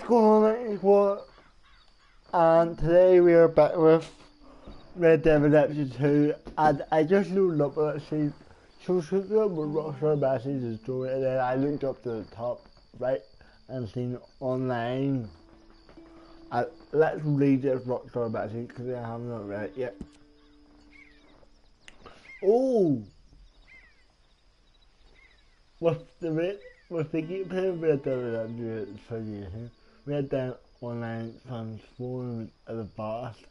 What's going on, what? And today we are back with Red Dead Redemption 2, and I just looked up and it said social media with Rockstar messages to it, and then I looked up to the top right and seen online. Let's read this Rockstar message because I haven't read it yet. Oh! With the gameplay of Red Dead Redemption 2, Red Dead Online transforms a vast,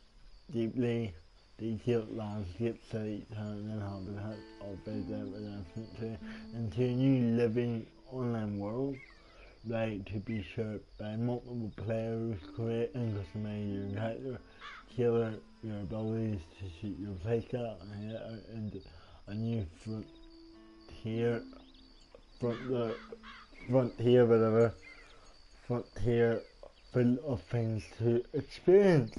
deeply detailed landscape, city, town and habitats of Red Dead Redemption 2 into a new living online world, ready to be shared by multiple players. Create and customize your character, tailor your abilities to suit your playstyle, and head out into a new frontier full of things to experience.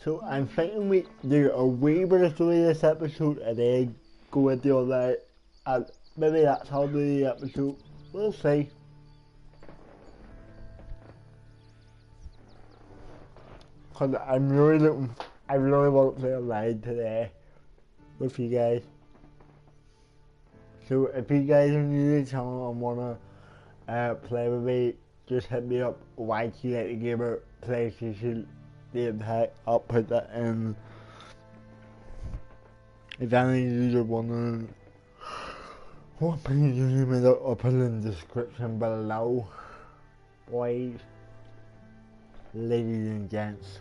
So I'm thinking we do a wee bit of story this episode and then go into all that, and maybe that's how the episode, we'll see. Cause I really want to play online today with you guys. So if you guys are new to the channel and wanna play with me, just hit me up, Ytlightninggamer PlayStation, name tag. I'll put that in. If any of you are wondering what page you made up, I'll put it in the description below. Boys, ladies and gents.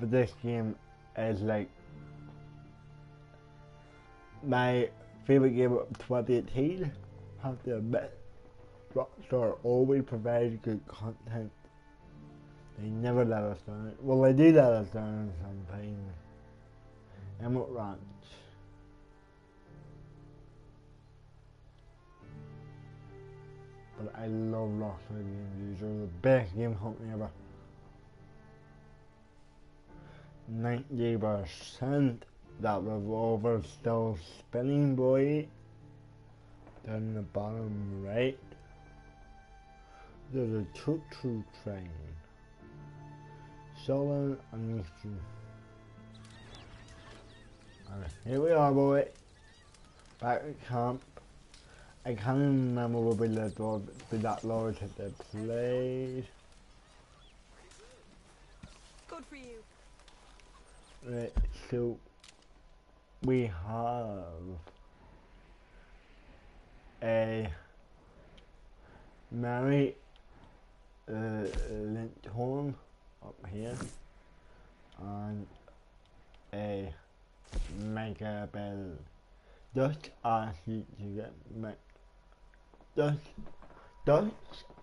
But this game is like my favourite game of 2018. Have to admit, Rockstar always provides good content. They never let us down. Well, they do let us down sometimes. Emerald Ranch. But I love Rockstar games. These are the best game company ever. 90%. That revolver's still spinning, boy. Down in the bottom right, there's a choo-choo train. Southern and Eastern. And here we are, boy. Back at camp. I can't remember where we left off, but that large at the place. Good for you. Right, so we have a Mary Linton up here and a Mega Bell. Just ask you to get just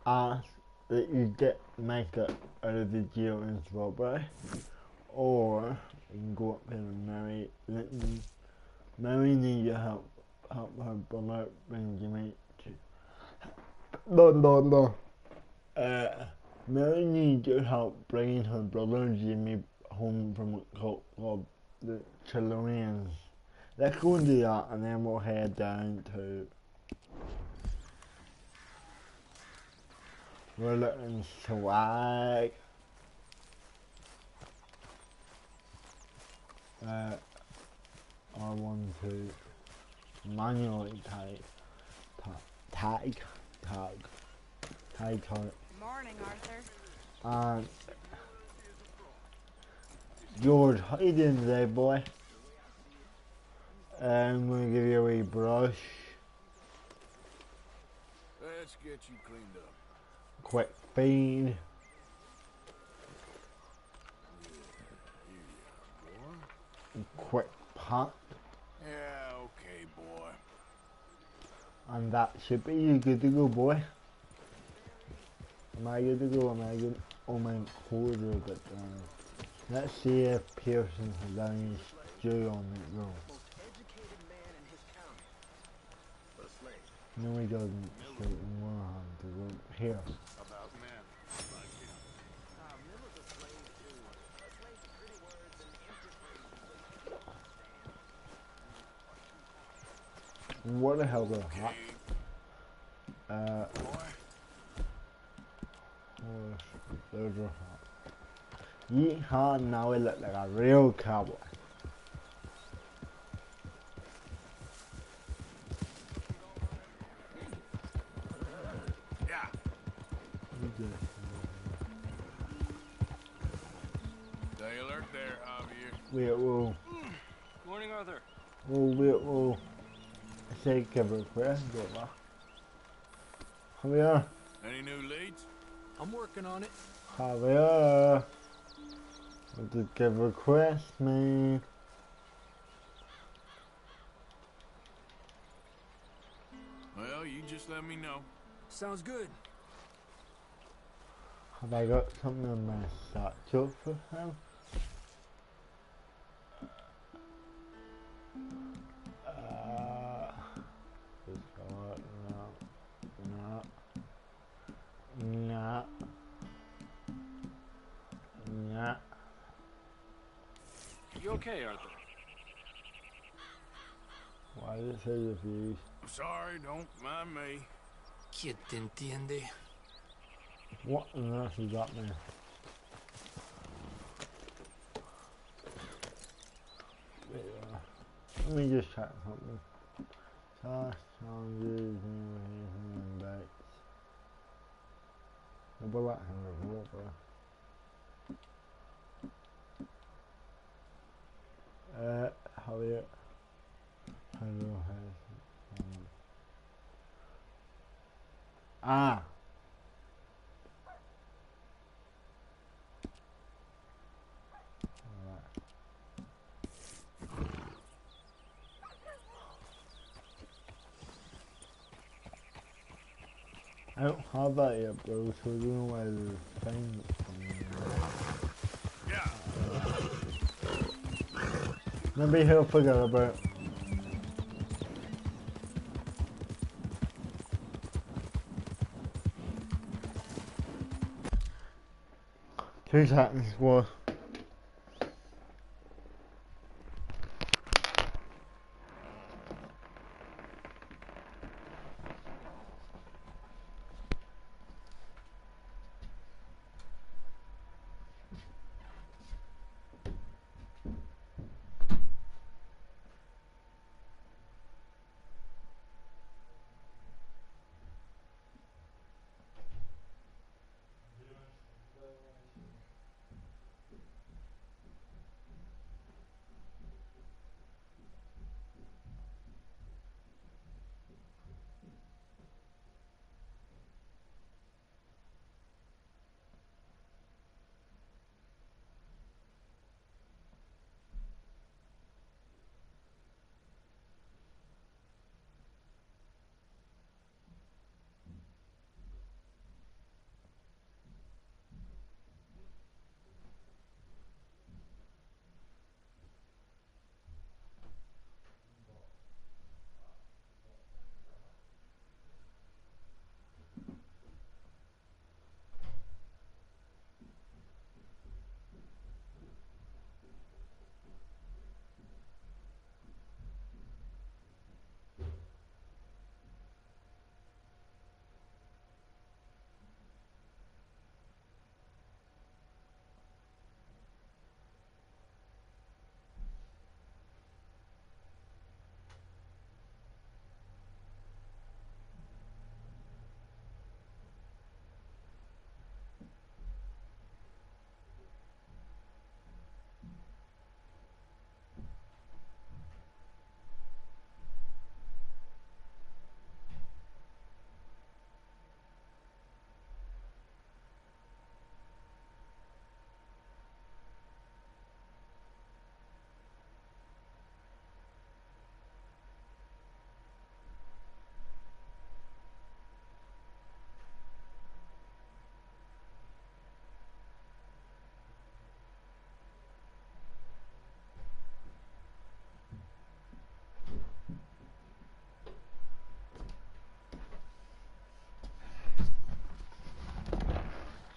ask that you get Mega out of the deal in Strawberry, or you can go up here to Mary Linton. Mary needs your help her brother Benjamin to Mary needs your help bringing her brother Jimmy home from a cult called the Chalonians. Let's go and do that, and then we'll head down to we're looking swag. R12 manually tag. Morning, Arthur. And George, how you doing today, boy? I'm gonna give you a wee brush. Let's get you cleaned up. Quick feed. Quick pot. Yeah, okay, boy. And that should be you good to go, boy. Am I good to go? Am I good? Oh my quarter bit down. Let's see if Pearson has any stew on it though. No, he doesn't. So we'll have to go here. About men like him. What the hell the hot? Those are hot. Yeehaw, now we look like a real cowboy. Yeah. Stay alert there, Javier. Wait, whoa. Morning, Arthur. Whoa, wait, whoa. I say give a request, don't I? Javier. Any new leads? I'm working on it. Javier. Want to give a request, man. Well, you just let me know. Sounds good. Have I got something in my satchel for him? No. No. No. You okay, Arthur? Why did it say refuse? I'm sorry, don't mind me. ¿Quién te entiende? What on earth is that, man? Let me just check something. Task challenges and baits. We'll let him report, bro. How are you? Hello, ah! I don't have that yet, bro, so I don't know why the thing Yeah. maybe he'll forget about it. 2 seconds, what?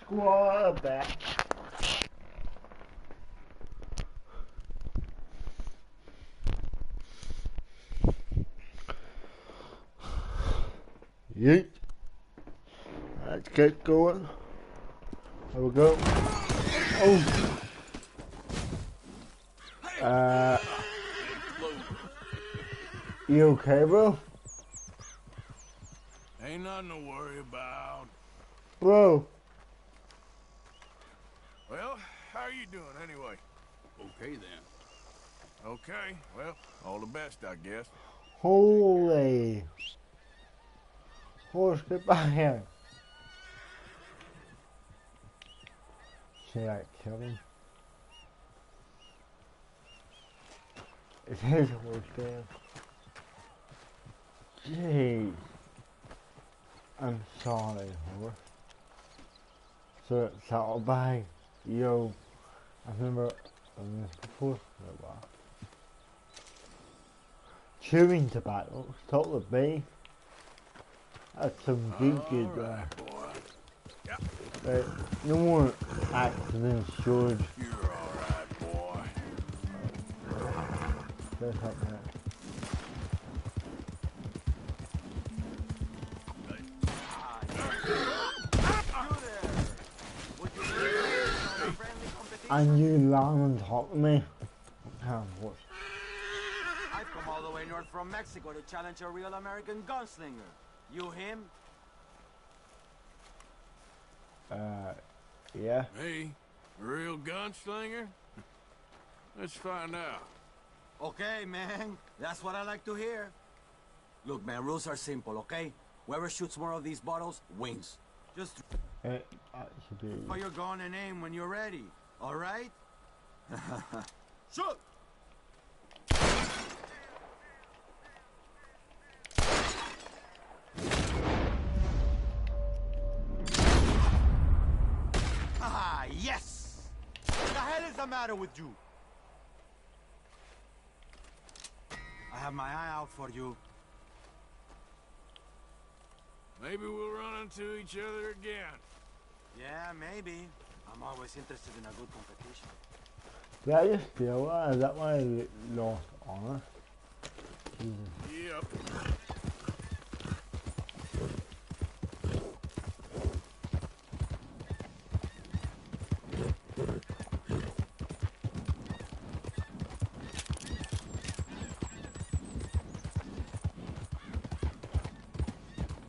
Quarterback. Yeet. Let's get going. There we go. Oh. You okay, bro? Ain't nothing to worry about. Bro. Well, how are you doing anyway? Okay then. Okay, well, all the best, I guess. Holy. Horse, get back here. Should I kill him? It's his horse there. Jeez. I'm sorry, horse. So it's saddlebag. Yo. I've never done this before. Oh, wow. Chewing tobacco. Stop the beef. That's some good Right, boy. Yep. no more accidents, George. You're all right, boy. There's something there. And you land on top of me. What? I've come all the way north from Mexico to challenge a real American gunslinger. You him? Yeah. Me? A real gunslinger? Let's find out. Okay, man. That's what I like to hear. Look, man, rules are simple, okay? Whoever shoots more of these bottles wins. Just Should be. draw your gun and aim when you're ready. All right? Shoot! Ah, yes! What the hell is the matter with you? I have my eye out for you. Maybe we'll run into each other again. Yeah, maybe. I'm always interested in a good competition. Did I just feel that? Is that why I lost honor? Jesus. Yep.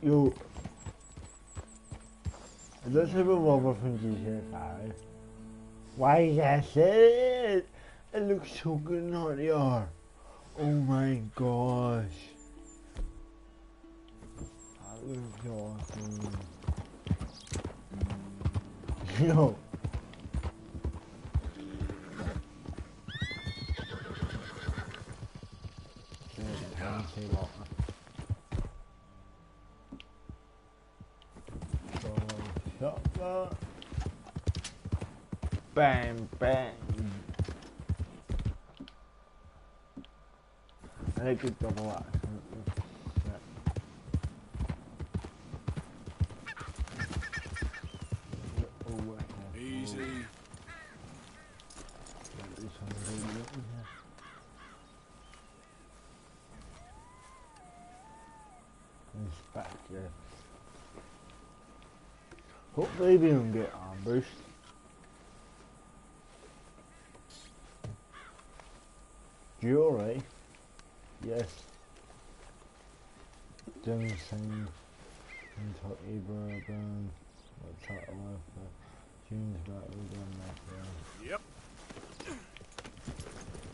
Yo. Is this a revolver from GTA 5? Why, yes it! It looks so good on here. Oh my gosh. That looks awesome. Yo. Bang, bang. I think it's double axe. Easy. Inspector. Hopefully we don't get ambushed. Jewelry? Yes. Ginseng, Kentucky bourbon, what's that one? June's battle gun there. Yep.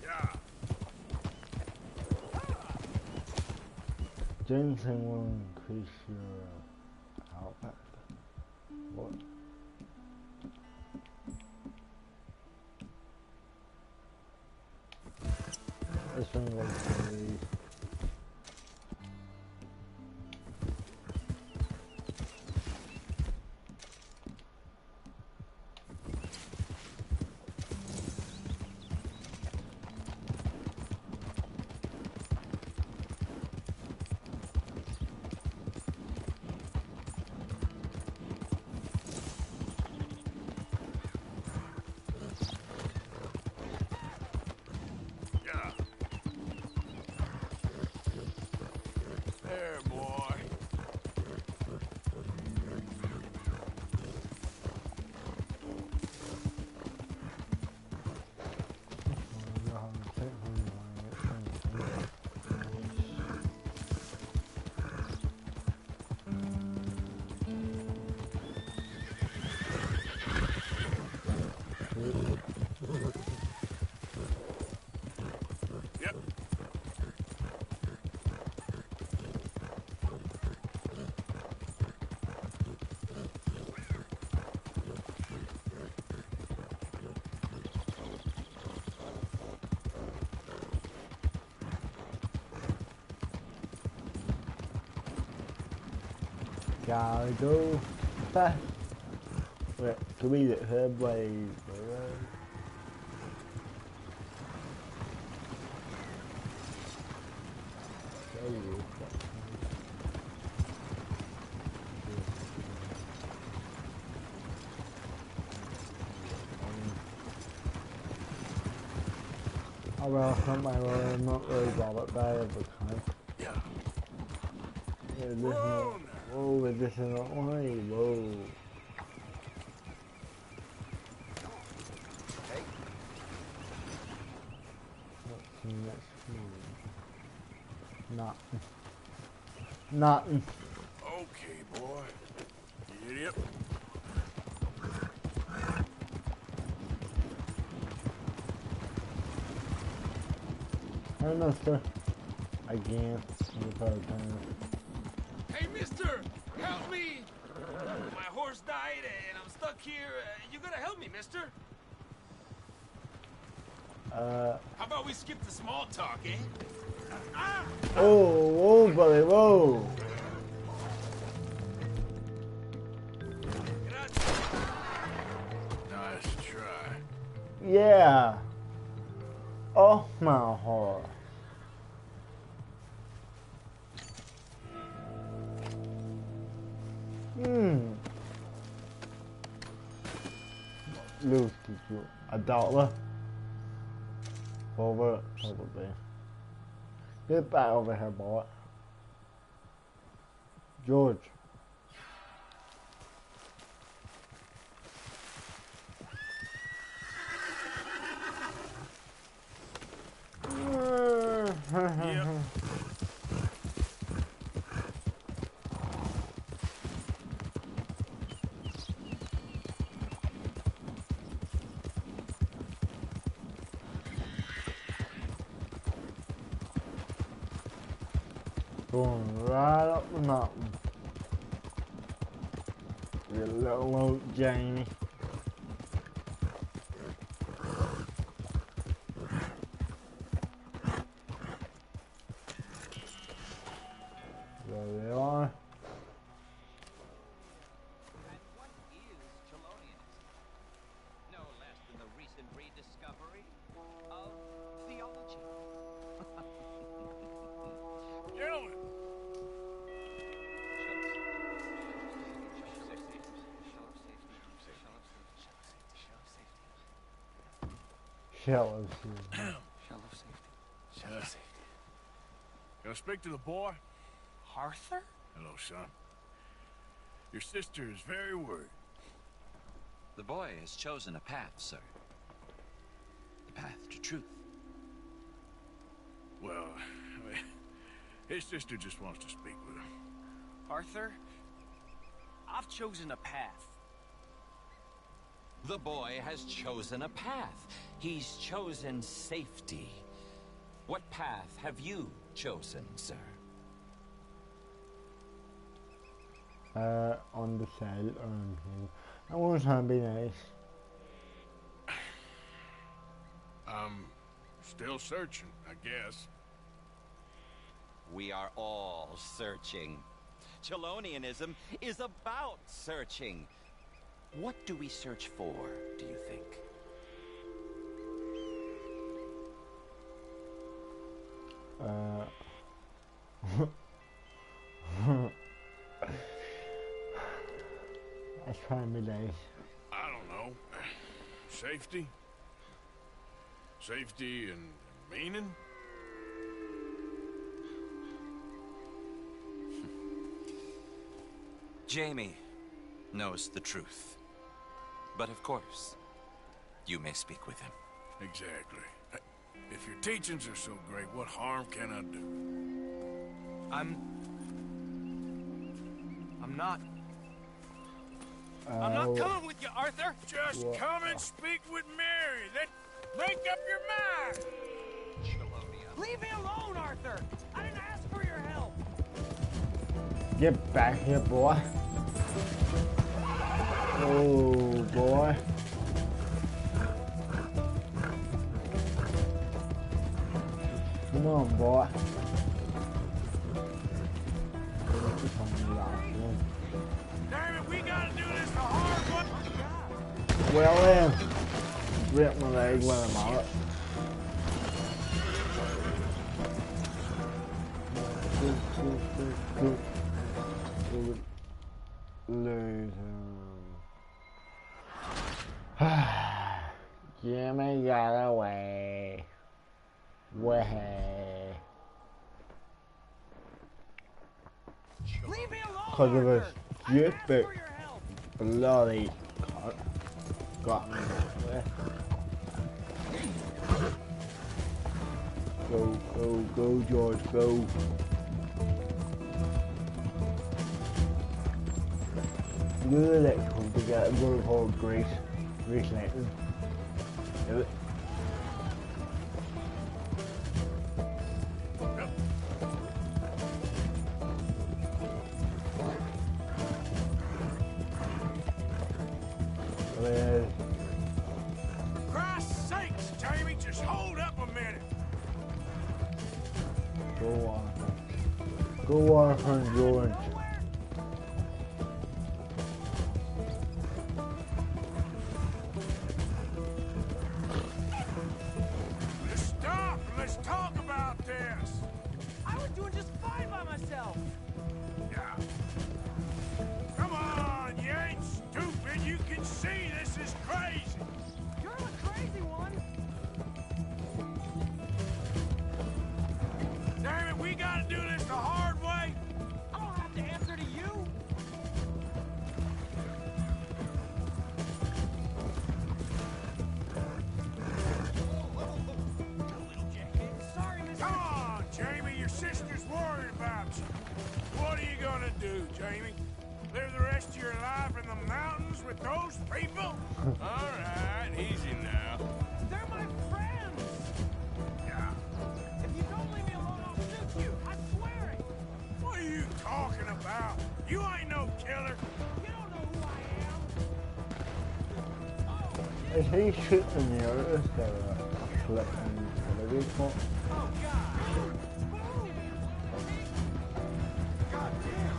Yeah. Ginseng will increase your health factor. What? This one goes to the... Yeah. There, boy. gotta go fast. Wait, can we get her blade? Oh well, it's not my role, I'm not really bothered by it because whoa, this is not way, whoa. What's the next one? Nothing. Nothing. Okay, boy. You idiot. I don't know, sir. Again. Hey, mister! Help me! My horse died and I'm stuck here. You gotta help me, mister. How about we skip the small talk, eh? Ah! Oh, whoa, buddy, whoa. Nice try. Yeah. Oh my heart. Lose you. A dollar. Over, probably. Get back over here, boy. George. Yep. Going right up the mountain. You little old Jamie. There they are. And what is Chelonianism? No less than the recent rediscovery of theology. Gentlemen. Shell of Can I speak to the boy? Arthur? Hello, son. Your sister is very worried. The boy has chosen a path, sir. The path to truth. Well, his sister just wants to speak with him. Arthur? I've chosen a path. The boy has chosen a path. He's chosen safety. What path have you chosen, sir? On the side around here. I want to be nice. I'm still searching, I guess. We are all searching. Chelonianism is about searching. What do we search for, do you think? I try and be nice. I don't know. Safety? Safety and meaning? Jamie knows the truth. But of course, you may speak with him. Exactly. If your teachings are so great, what harm can I do? I'm not coming with you, Arthur! Just come and speak with Mary. Then make up your mind. Leave me alone, Arthur! I didn't ask for your help! Get back here, boy. Oh, boy. Come on, boy. Damn it, we gotta do this the hard way. Well then, rip my leg when I'm out. Lose Jimmy got away. Way. Leave me alone, Because of Arthur! a stupid For your help! bloody cunt got me that way. Go, George, go. Look at that cool to get a word called Grace Lightning. Do it. Christ's sakes, Jamie, just hold up a minute. Go on, George. Let's stop and let's talk about this. I was doing just fine by myself! Yeah. Come on, you ain't stupid. You can see this is crazy. You're the crazy one! Damn it, we gotta do this the hard way. I don't have to answer to you! Sorry, mister! Come on, Jamie, your sister's worried about you. What are you gonna do, Jamie? Live the rest of your life in the mountains with those people? All right, easy now. They're my friends! Yeah. If you don't leave me alone, I'll shoot you! I swear it! What are you talking about? You ain't no killer. You don't know who I am! Is he shooting the others that are flipping the vehicle? Oh, God! Boom! God damn!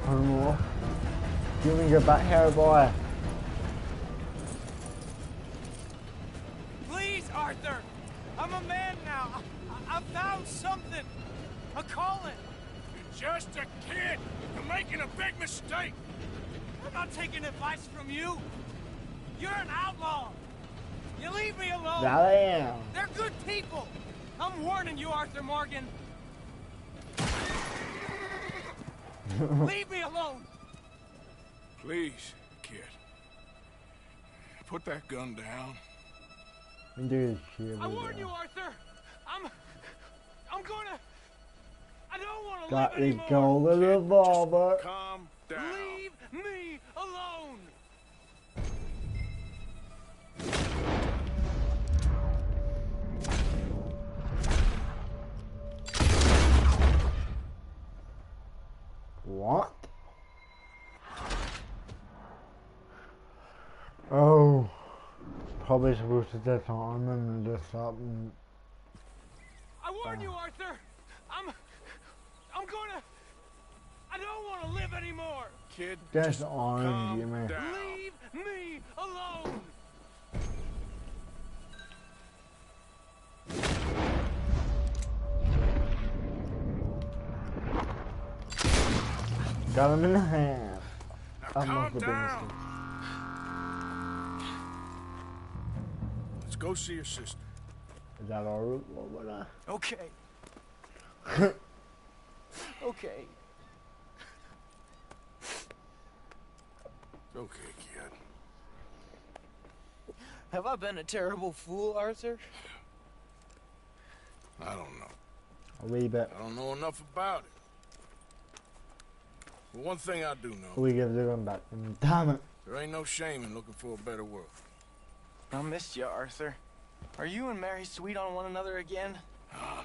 I don't know. You can get back here, boy. Please, Arthur! I'm a man now. I found something. A calling. You're just a kid. You're making a big mistake. I'm not taking advice from you. You're an outlaw. You leave me alone. That I am. They're good people. I'm warning you, Arthur Morgan. Leave me alone. Please, kid. Put that gun down. We do this shit. I warn you, Arthur. I'm gonna. I don't want to live Got the anymore. golden revolver. Calm down. Leave me alone. What? Oh. Probably supposed to disarm him and just stop him. I warn you, Arthur. I'm gonna. I don't want to live anymore. Kid, Disarm calm you, man. down. Leave me alone. Got him in the hand. That Calm must have been a down. mistake. Let's go see your sister. Is that alright? What would I? Okay. Okay. It's okay, kid. Have I been a terrible fool, Arthur? I don't know. A wee bit. I don't know enough about it. But one thing I do know, We give the gun back. Damn it. there ain't no shame in looking for a better world. I missed you, Arthur. Are you and Mary sweet on one another again? Oh,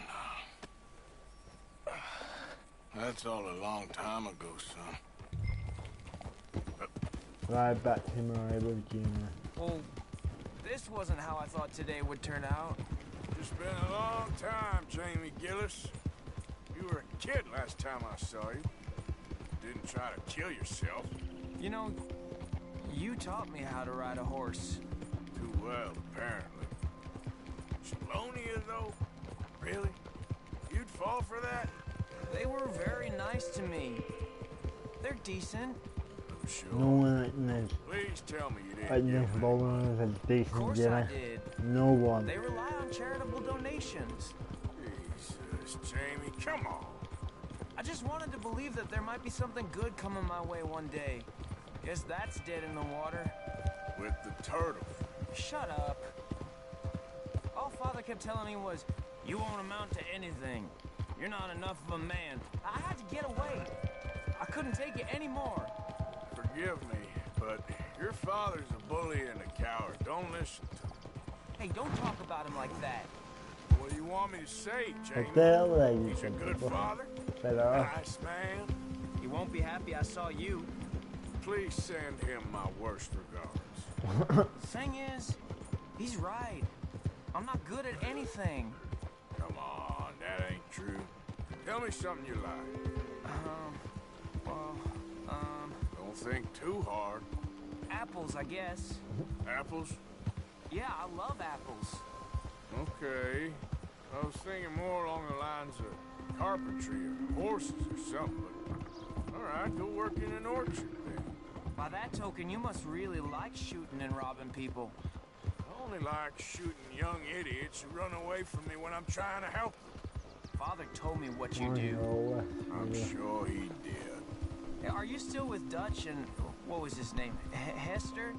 no. That's all a long time ago, son. Right back to my Virginia. Well, this wasn't how I thought today would turn out. It's been a long time, Jamie Gillis. You were a kid last time I saw you. didn't try to kill yourself. You know, you taught me how to ride a horse. Too well, apparently. Chelonia, though? Really? You'd fall for that? They were very nice to me. They're decent. I'm sure. No one knows. Please tell me you I didn't. just bowling is a Of decent course I dinner. did. No one. They rely on charitable donations. Jesus, Jamie, come on. I just wanted to believe that there might be something good coming my way one day. Guess that's dead in the water. With the turtle. Shut up. All Father kept telling me was, you won't amount to anything. You're not enough of a man. I had to get away. I couldn't take it anymore. Forgive me, but your father's a bully and a coward. Don't listen to him. Hey, don't talk about him like that. What do you want me to say, Jamie? He's a good father. Nice man. He won't be happy I saw you. Please send him my worst regards. Thing is, he's right. I'm not good at anything. Come on, that ain't true. Tell me something you like. Don't think too hard. Apples, I guess. Apples? Yeah, I love apples. Okay. I was thinking more along the lines of carpentry or horses or something, but alright, go work in an orchard then. By that token, you must really like shooting and robbing people. I only like shooting young idiots who run away from me when I'm trying to help them. Father told me what you do. I'm sure he did. Are you still with Dutch and, what was his name, Hester?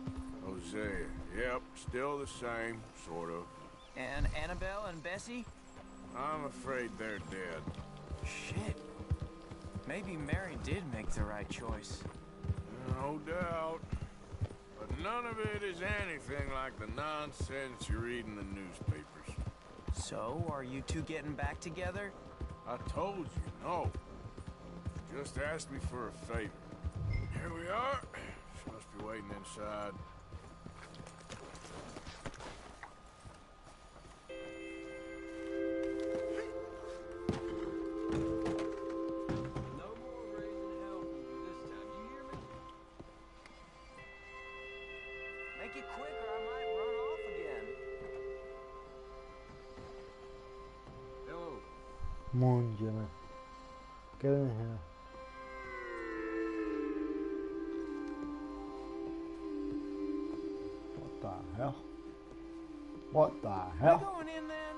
Hosea. Yep, still the same, sort of. And Annabelle and Bessie? I'm afraid they're dead. Shit. Maybe Mary did make the right choice. No doubt. But none of it is anything like the nonsense you read in the newspapers. So, are you two getting back together? I told you, no. Just asked me for a favor. Here we are. She must be waiting inside. No more raising hell this time. You hear me? Make it quick or I might run off again. Hello. Come on, Jimmy. Get in here. What the hell? What the You hell? going in then?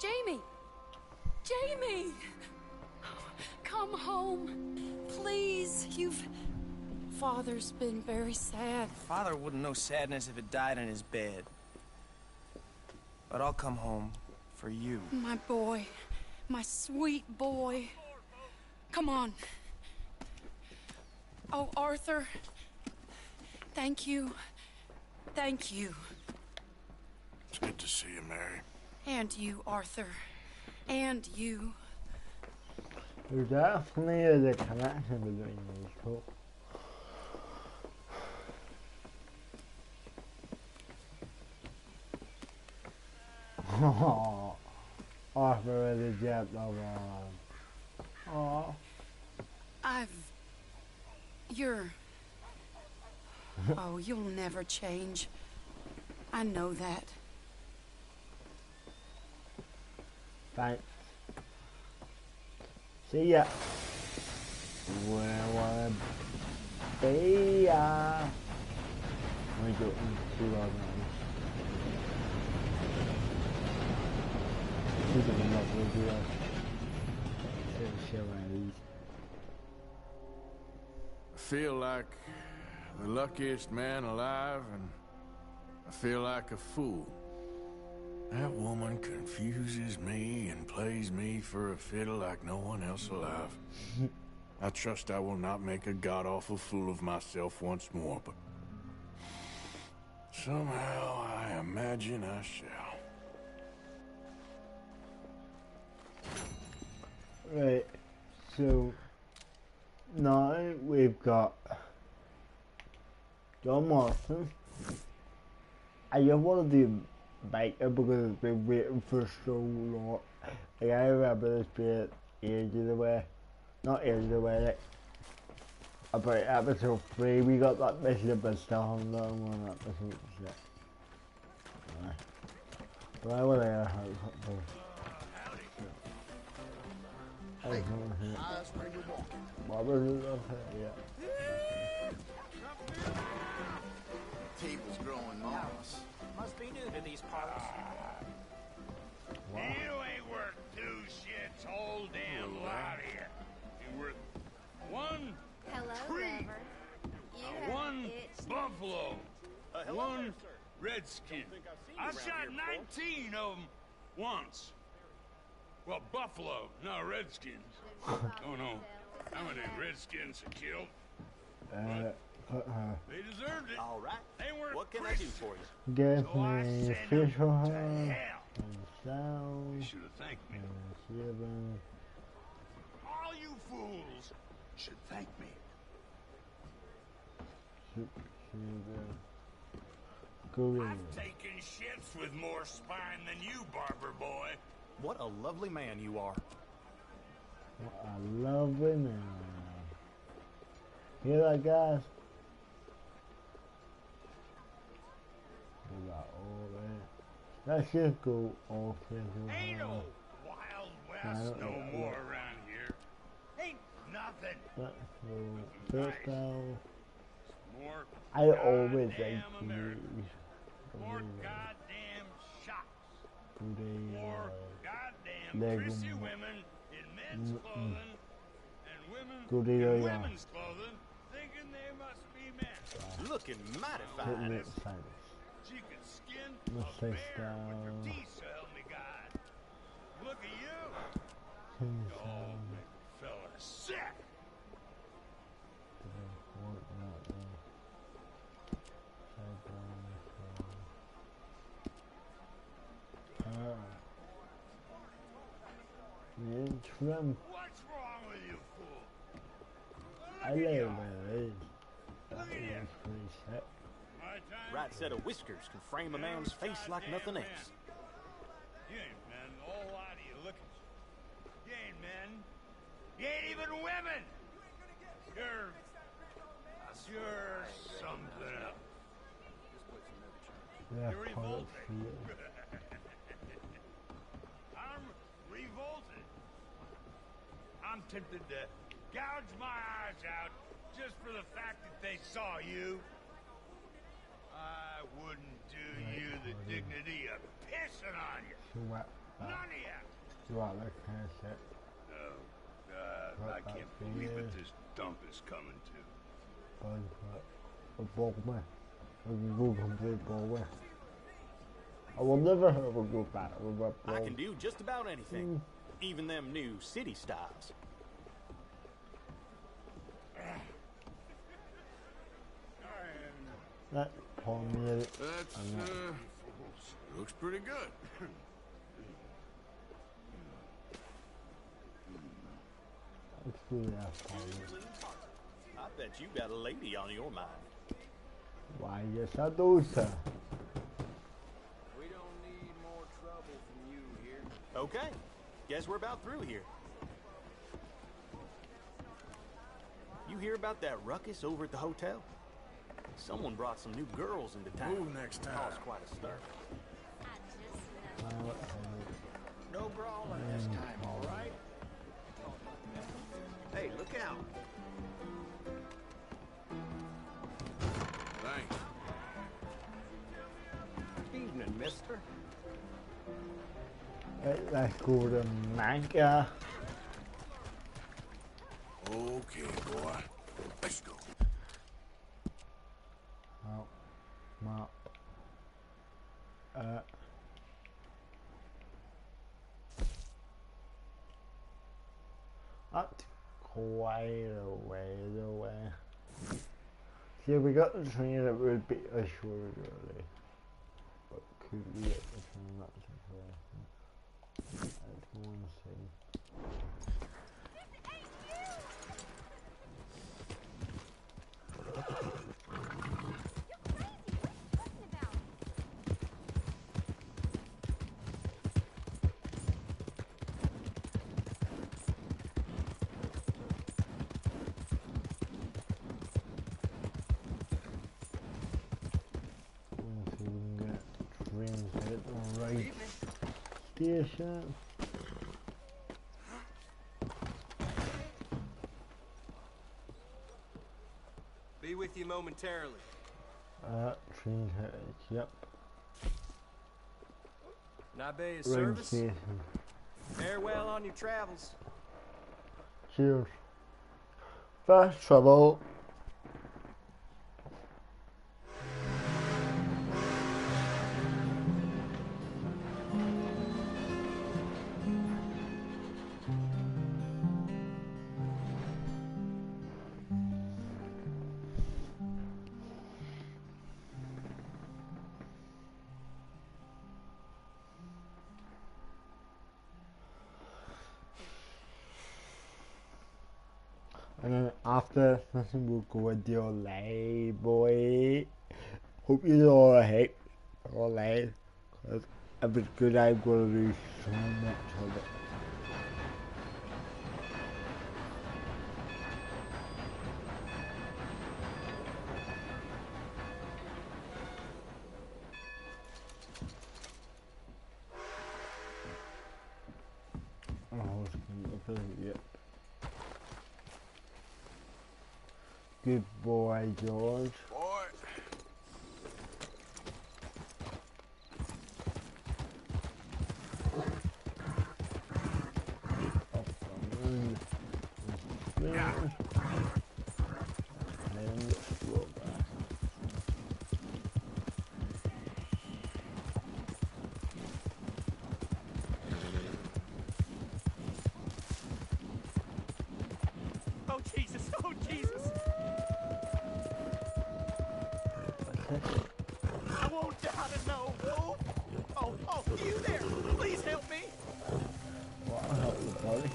Jamie! Jamie! Come home. Please, Father's been very sad. Father wouldn't know sadness if it died in his bed. But I'll come home for you. My boy. My sweet boy. Come on. Oh, Arthur. Thank you. Thank you. It's good to see you, Mary. And you, Arthur. And you. There definitely is a connection between these two. Oh, Arthur is a jet lover. Oh. You're... Oh, you'll never change. I know that. Thanks. See ya. Where I wanna be ya. We go into our We're gonna not do that. I feel like the luckiest man alive, and I feel like a fool. That woman confuses me and plays me for a fiddle like no one else alive. I trust I will not make a god-awful fool of myself once more, but somehow I imagine I shall. Right, so now we've got John Marston. I just want to do Baker because it's been waiting for so long. Like, I remember this bit ages away. Not ages away, like about episode 3 we got that mission, but still haven't done one episode yet. But I will have something. Barbara's okay, yeah. Table's growing moss. Must be new to these parts. You ain't worth 2 shits, whole damn lot here. You're worth 1 Hello, tree, lover. You have 1 itched. buffalo, Hello 1 there, sir. redskin. Don't think I've seen you I've around shot here before. 19 of them once. Well, buffalo, not redskins. Don't know how many redskins are killed. They deserved it. All right. They weren't What can I do Christians. for you? Give So I me sent fish them on to her. hell. Sound. You should have thanked me. All you fools should thank me. I've taken shits with more spine than you, barber boy. What a lovely man you are. I love it now. Hear that, guys? We got all that. Let's just go off here. Ain't no Wild West no more around here. Ain't nothing. Let's go first down. More I always like goddamn to America. use More goddamn shops. today. More goddamn prissy women in men's clothing and women in women's clothing thinking they must be men. Looking mighty Hitting fine. it She could skin Let's a say bear with her style. teeth, so help me God. Look at you. Oh, make a fella sick. Trim. What's wrong with you, fool? I Look at love you. my legs. That Look at you. was pretty sick. My time Right set of whiskers can frame a man's face like nothing else. You ain't men, the whole lot of you. Look at you. You ain't men. You ain't even women. You're something else. Yeah, You're colors revolting. for you. I'm revolted. I'm tempted to gouge my eyes out just for the fact that they saw you. I wouldn't do you the dignity of pissing on you. So what? None of you. So what? That kind of shit. Oh, God, I can't believe what this dump is coming to. A bog me. A good complete bog me. I will never have a good battle with a I bog. can do just about anything. Even them new city styles. That palmier. That's, looks pretty good. Let's do that palmier. I bet you got a lady on your mind. Why, yes, I do, sir. We don't need more trouble from you here. Okay, guess we're about through here. You hear about that ruckus over at the hotel? Someone brought some new girls into town. Move next time. Caused quite a stir. No brawling this time, all right? Hey, look out. Thanks. Evening, mister. Let's go to Manca. Okay, boy. Let's go. Oh, map. That's quite a way away. See, if we got the train, it would be a shorter journey. But could we get the train up to the Let's go and see. Hit the right station. Be with you momentarily. Train headed, yep. Nabe is Right service. station. Farewell on your travels. Cheers. Fast travel. And then after session we'll go with your lay, boy. Hope you're alright. Alright. Cause if it's good I'm gonna do so much of it. Oh, yep. Good boy, George. Boy. Up the moon. Yeah. And roll back. Oh, Jesus! Oh, Jesus! I won't die to know. Oh, oh, you there! Please help me! Well, I'll help you, buddy.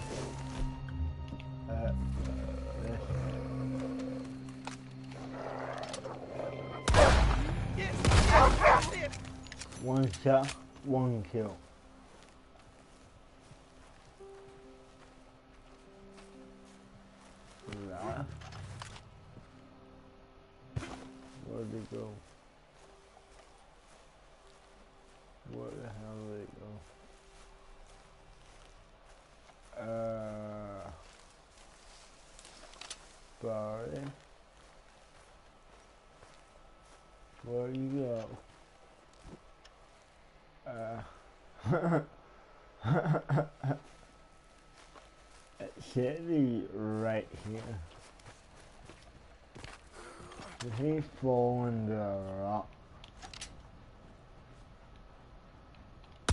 Yes! One shot, one kill. Laugh. Where'd it go? Where the hell did it go? Sorry. Where you go? It should be right here. He's falling the rock.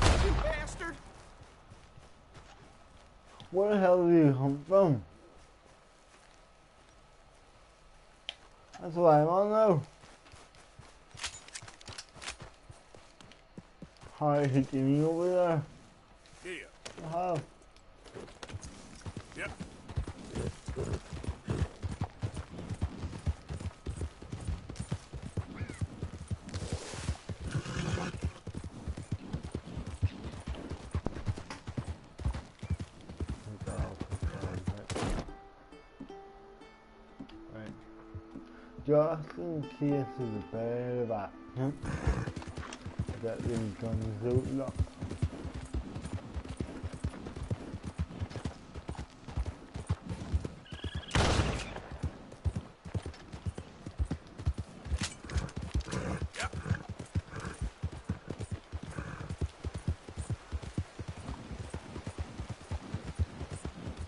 You bastard! Where the hell did you come from? That's what I want to know. How are you doing over there? Yeah. How? Yep. Right. Just in case there's a bit of action, get these guns out now.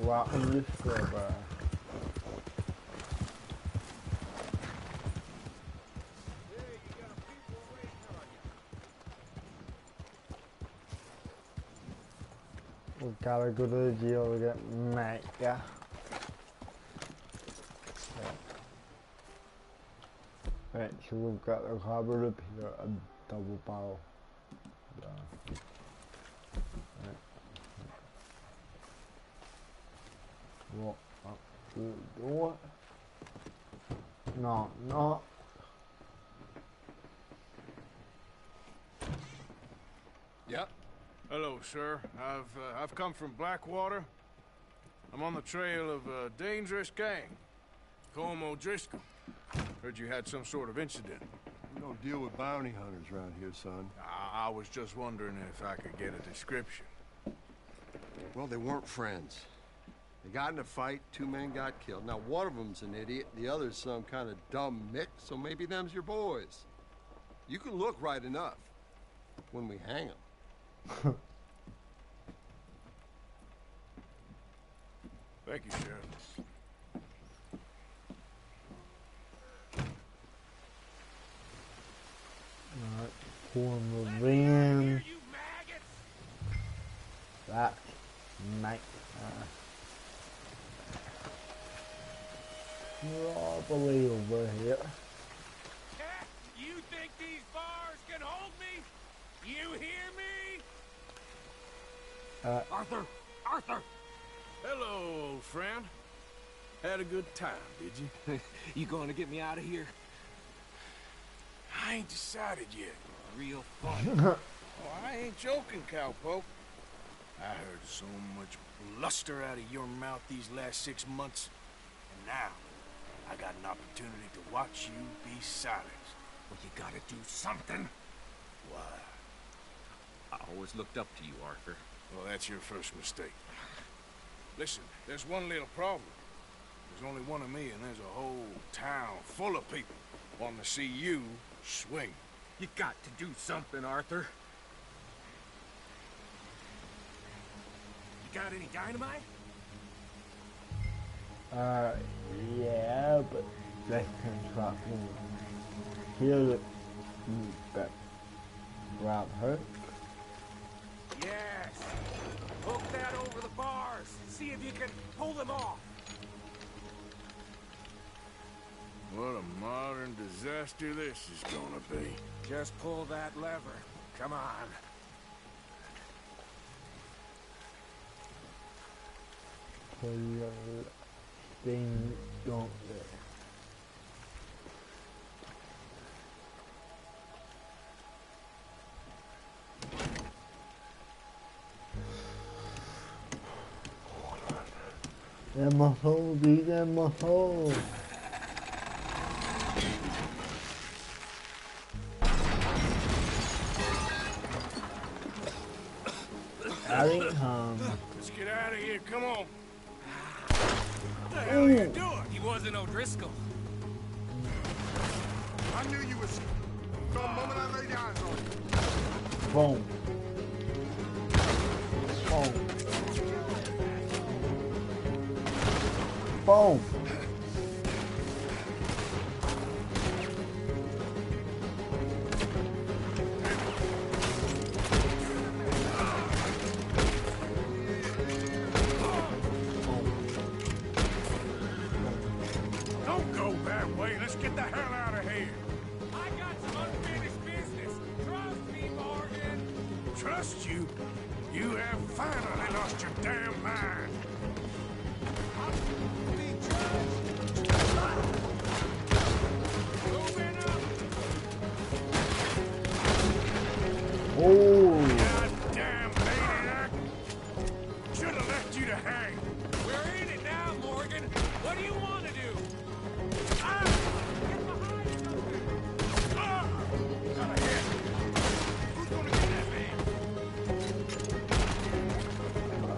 Wow, I'm just over. We gotta go to the jail to get mega. Right, so we've got the cupboard up here, a double barrel. Right. Walk up to the door. No, no. Yep. Hello, sir. I've come from Blackwater. I'm on the trail of a dangerous gang. Colm O'Driscoll. Heard you had some sort of incident. We don't deal with bounty hunters around here, son. I was just wondering if I could get a description. Well, they weren't friends. They got in a fight, 2 men got killed. Now, one of them's an idiot, the other's some kind of dumb mick, so maybe them's your boys. You can look right enough when we hang them. Thank you, Sheriff. Alright, form of van. That night. Probably over here. You think these bars can hold me? You hear me? Arthur! Arthur! Hello, old friend. Had a good time, did you? You going to get me out of here? I ain't decided yet. Real fun. Oh, I ain't joking, cowpoke. I heard so much bluster out of your mouth these last 6 months. And now, I got an opportunity to watch you be silenced. Well, you gotta do something. Why? I always looked up to you, Arthur. Well, that's your first mistake. Listen, there's one little problem. There's only one of me, and there's a whole town full of people wanting to see you swing. You got to do something, Arthur. You got any dynamite? Yeah, but that can drop me. Heal it. But grab her. Yes. Hook that over the bars. See if you can pull them off. What a modern disaster this is gonna be. Just pull that lever. Come on. Pull the thing, don't there. In my hole, dude, in my hole. I think, Let's get out of here, come on. What the hell are you doing? He wasn't O'Driscoll. I knew you was the moment I laid eyes on you. boom. Boom. Boom. Don't go that way. Let's get the hell out of here. I got some unfinished business. Trust me, Morgan. Trust you? You have finally lost your damn mind. Moving up. Oh. Goddamn maniac. Should have left you to hang. We're in it now, Morgan. What do you want to do? Ah! Get behind something. Ah! Got a hit. Who's gonna get that man?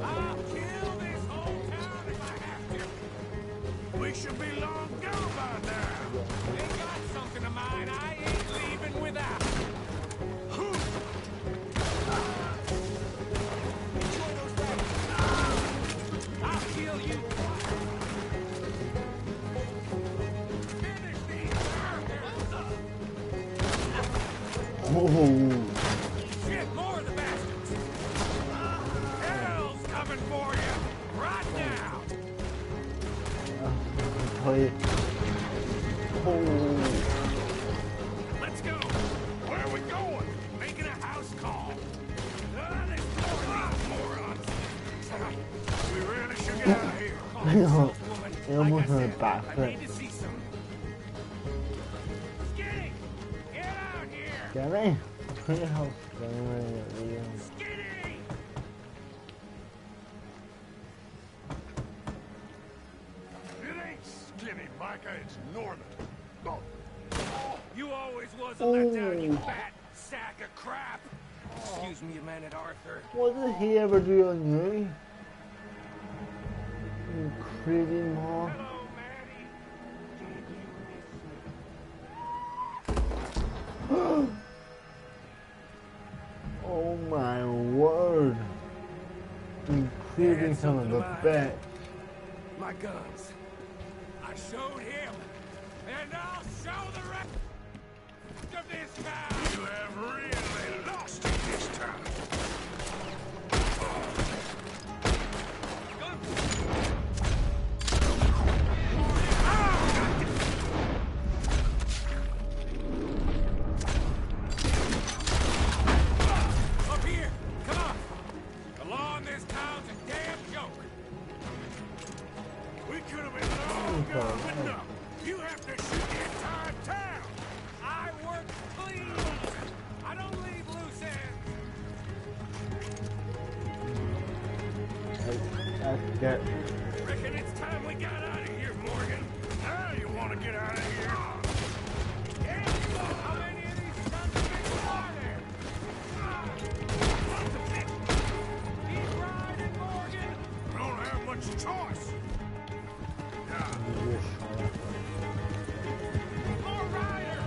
I'll kill this whole town if I have to. We should be long gone by now. They got something of mine I ain't leaving without. I'll kill you. Finish these. Oh. Shit, more of the bastards. Hell's coming for you right now. Play. Oh. Let's go. Where are we going? Making a house call. There's more of these morons. We really should get out of here. It almost went I backwards. need to see some. Skinny, get out here. Can I? Put your house down. Skinny. It ain't Skinny, Micah, it's Norman. Oh. You always always was a letdown, you fat sack of crap. Excuse me a minute, Arthur. What did he ever do on you? You creepy mom. Hello, Maddie. Oh my word. You creepy son of a bitch. My guns. I showed him, and I'll show the rest of this town. You have really lost it this time. Up here, come on. The law in this town's a damn joke. We could have been long gone, but no. You have to shoot the entire town. I work clean. I don't leave loose ends. That's get. Reckon it's time we got out of here, Morgan. Now you want to get out of here? Yeah, how many of these sons of bitches are there? Keep riding, Morgan. We don't have much choice. More riders.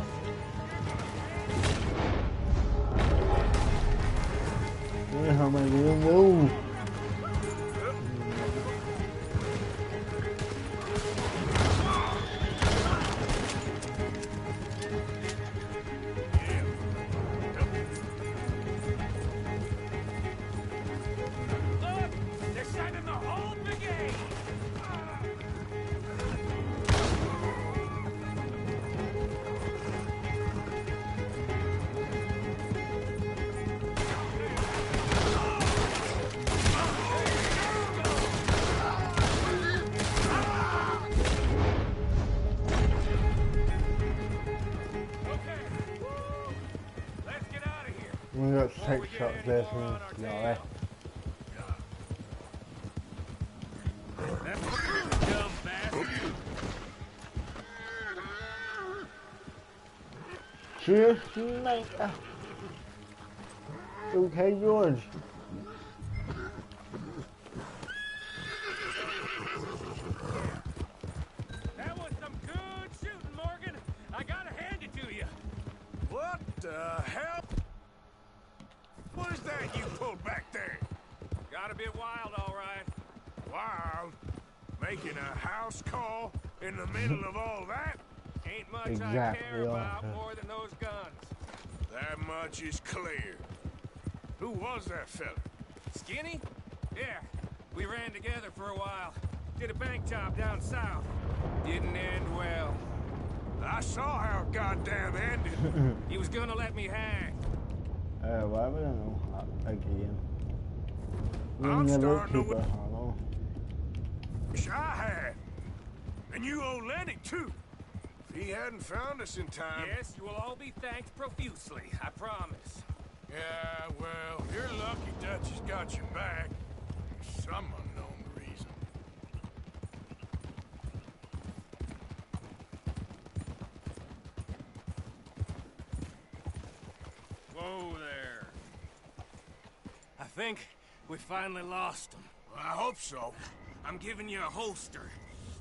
How am I gonna move? Look, they're sending the whole brigade. Okay, woo! Let's get out of here. We got 6 shots there from Yari. Dumb bastard. Cheers, mate. Okay, George. That was some good shooting, Morgan. I gotta hand it to you. What the hell? What is that you pulled back there? Got a bit wild, all right. Wild? Making a house call in the middle of all that? Ain't much I Exactly, care about Arthur. more than those guns. That much is clear. Who was that fella? Skinny? Yeah, we ran together for a while. Did a bank job down south. Didn't end well. I saw how it goddamn ended. He was gonna let me hang. Why would I know again? We I'm never starting to keep it hollow. Wish I had. And you owe Lenny, too. If he hadn't found us in time... Yes, you will all be thanked profusely, I promise. Yeah, well, you're lucky Dutch has got your back. For some unknown reason. Whoa there. I think we finally lost him. Well, I hope so. I'm giving you a holster.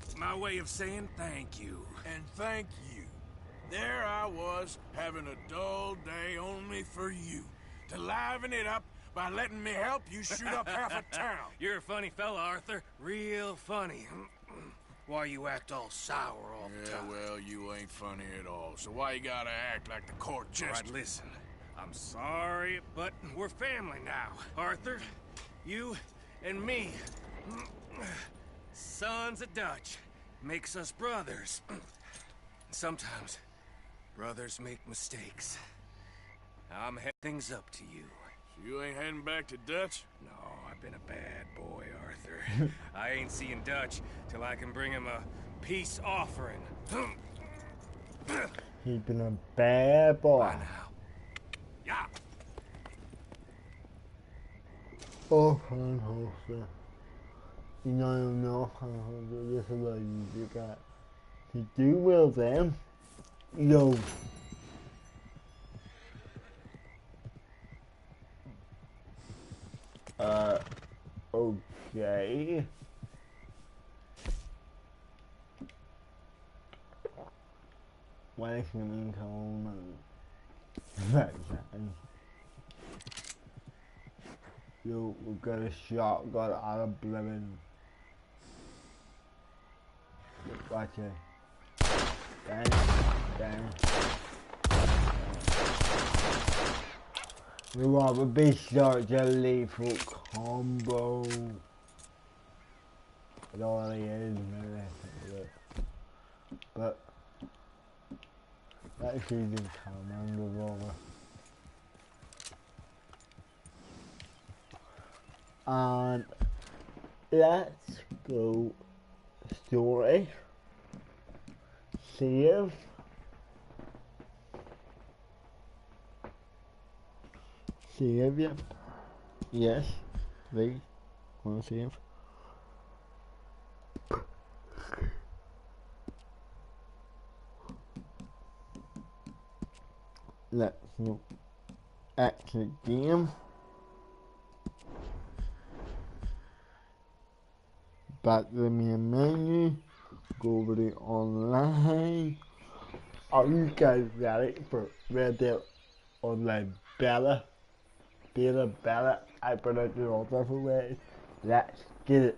It's my way of saying thank you. And thank you. There I was, having a dull day only for you. To liven it up by letting me help you shoot up half a town. You're a funny fella, Arthur. Real funny. Why you act all sour all the time? Well, you ain't funny at all. So why you gotta act like the court All jester? right, listen. I'm sorry, but we're family now. Arthur, you and me. Sons of Dutch. Makes us brothers. Sometimes, brothers make mistakes. I'm heading things up to you. So you ain't heading back to Dutch? No, I've been a bad boy, Arthur. I ain't seeing Dutch till I can bring him a peace offering. He's been a bad boy. Bye now. Yeah. Oh, holster. You know this is what you got to do with them. Yo. Okay. Welcome home. Yo, we got a shotgun out of blimmin'. Watch it. Dang. We want a big start a lethal combo. It already is, maybe. But let's see the commander over. And let's go story. Save. Save, yeah. Yes, please. Want to save? Let's go. Exit game. Back to the main menu. Go over to online. Are you guys ready for Red Dead Online Beta? Beta. I pronounce it all different ways. Let's get it.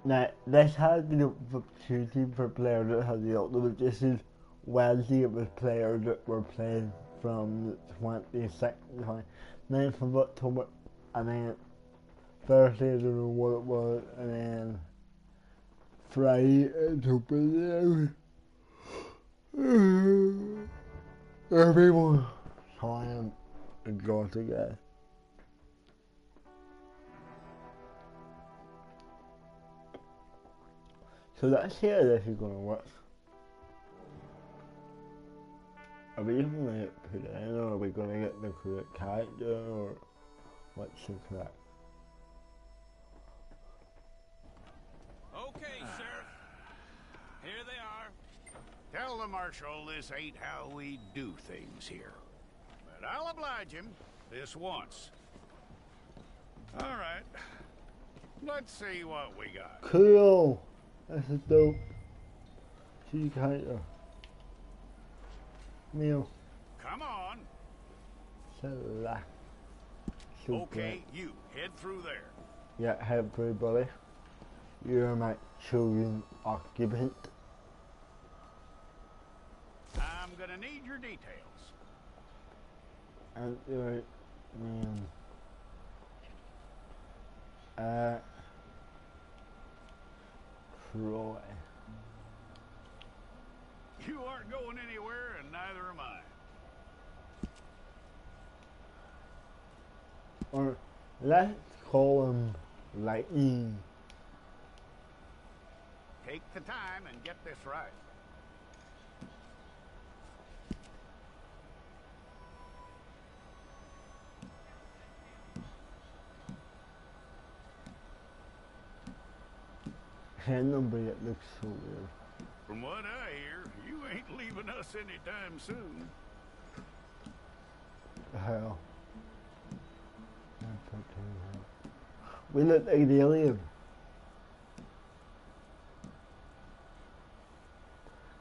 Now, this has the opportunity for players that have the ultimate. This is Wednesday with players that were playing from the 26th to 29th of October, and then Thursday, I don't know what it was, and then Friday, it's open now. Everyone, so I am exhausted, guys. So let's see how this is gonna work. Are we even gonna put it in, or are we gonna get the correct character, or what's the correct? Okay, Sheriff. Here they are. Tell the Marshal this ain't how we do things here. But I'll oblige him this once. All right. Let's see what we got. Cool. That's a dope. See character. Meal. Come on. Select. Okay, you head through there. Yeah, head through, buddy. You're my chosen occupant. I'm gonna need your details. And your name. Troy. You aren't going anywhere, and neither am I. Or let's call him Lightning. Take the time and get this right. Hand number that looks so weird. From what I hear, you ain't leaving us anytime soon. Hell. We look like the alien.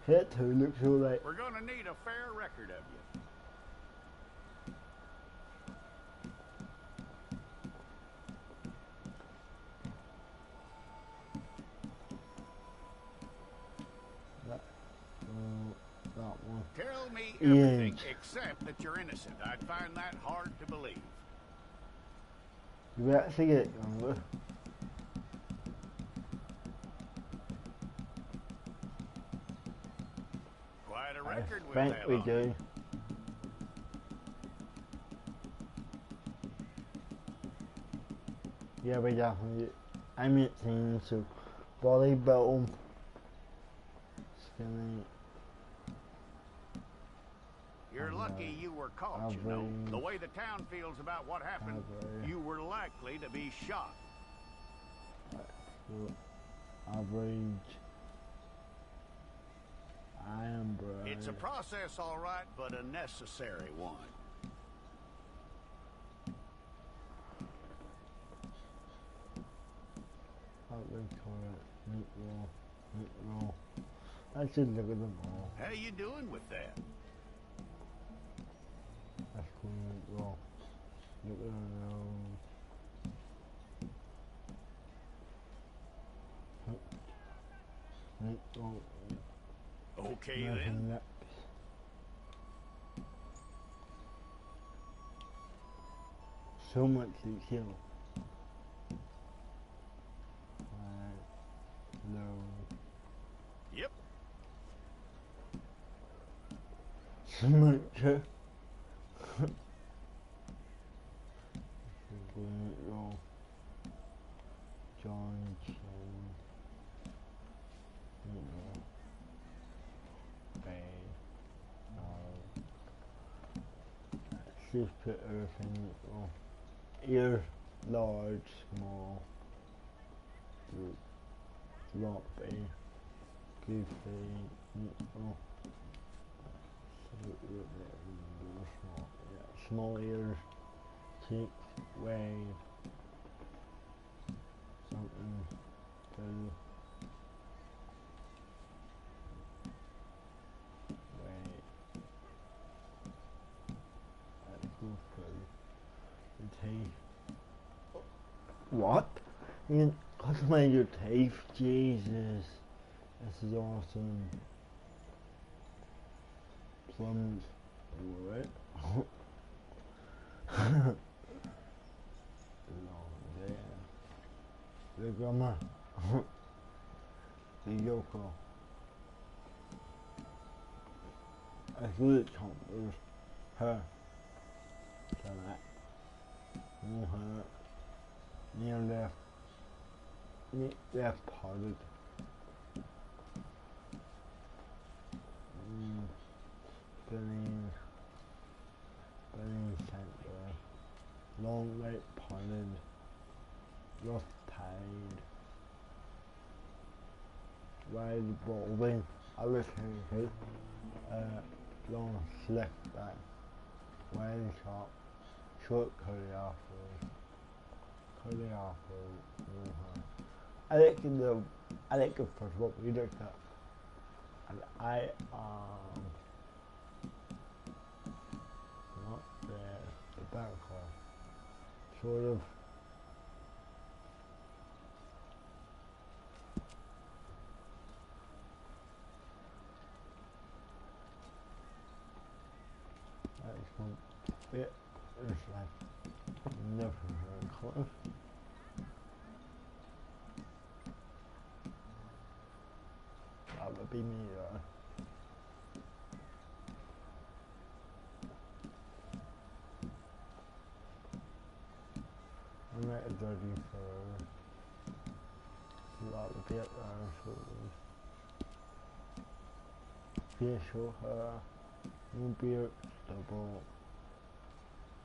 That too looks alright. We're gonna need a fair record of you. That one. Tell me everything except that you're innocent. I'd find that hard to believe. You actually get younger. Quite a record with I think that we on. do. Yeah, we definitely do. I'm 18, so body build, skinny. You're lucky you were caught, you know. The way the town feels about what happened, you were likely to be shot. Average. I am brave. It's a process, all right, but a necessary one. Meat roll. I should look at them all. How you doing with that? That's cool, meat roll. Look at them. Meat roll. Okay then. So much to kill. No. Yep. So much. John Chen. Bay. Just put everything. Ear, large, small. Floppy. Goofy. Small ears. Cheeks. Wave. Something. Two. Wait. Let's go through. The teeth. What? You can customize your teeth? Jesus. This is awesome. Plums. What? The grandma. The Yoko. I good there's her. So that. No her. Near left. Left parted. Billing center. Long right parted. Rough tide. Wide bowling. I listen to long slick back. Wide shot. Short curly afterwards. I like the first one we looked at. And not the back car. Sort of. That's one bit. It's like never very close. That would be me, I'm at a dirty for a lot of bit there, so facial hair, no beard, stubble,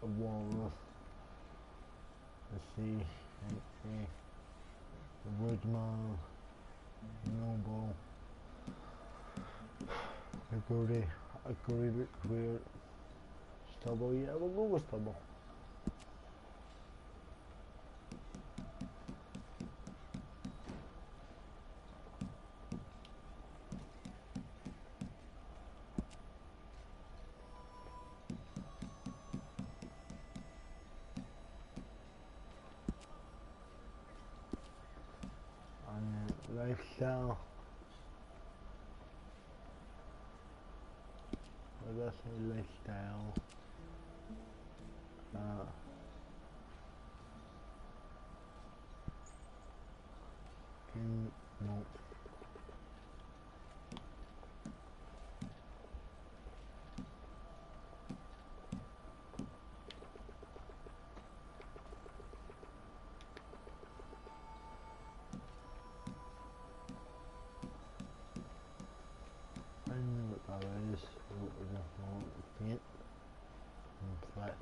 a walrus, the sea, the woodman, noble, a goatee, a great queer, stubble, yeah, we'll go with stubble. Lifestyle. What does say lifestyle? No. What is paint and flat.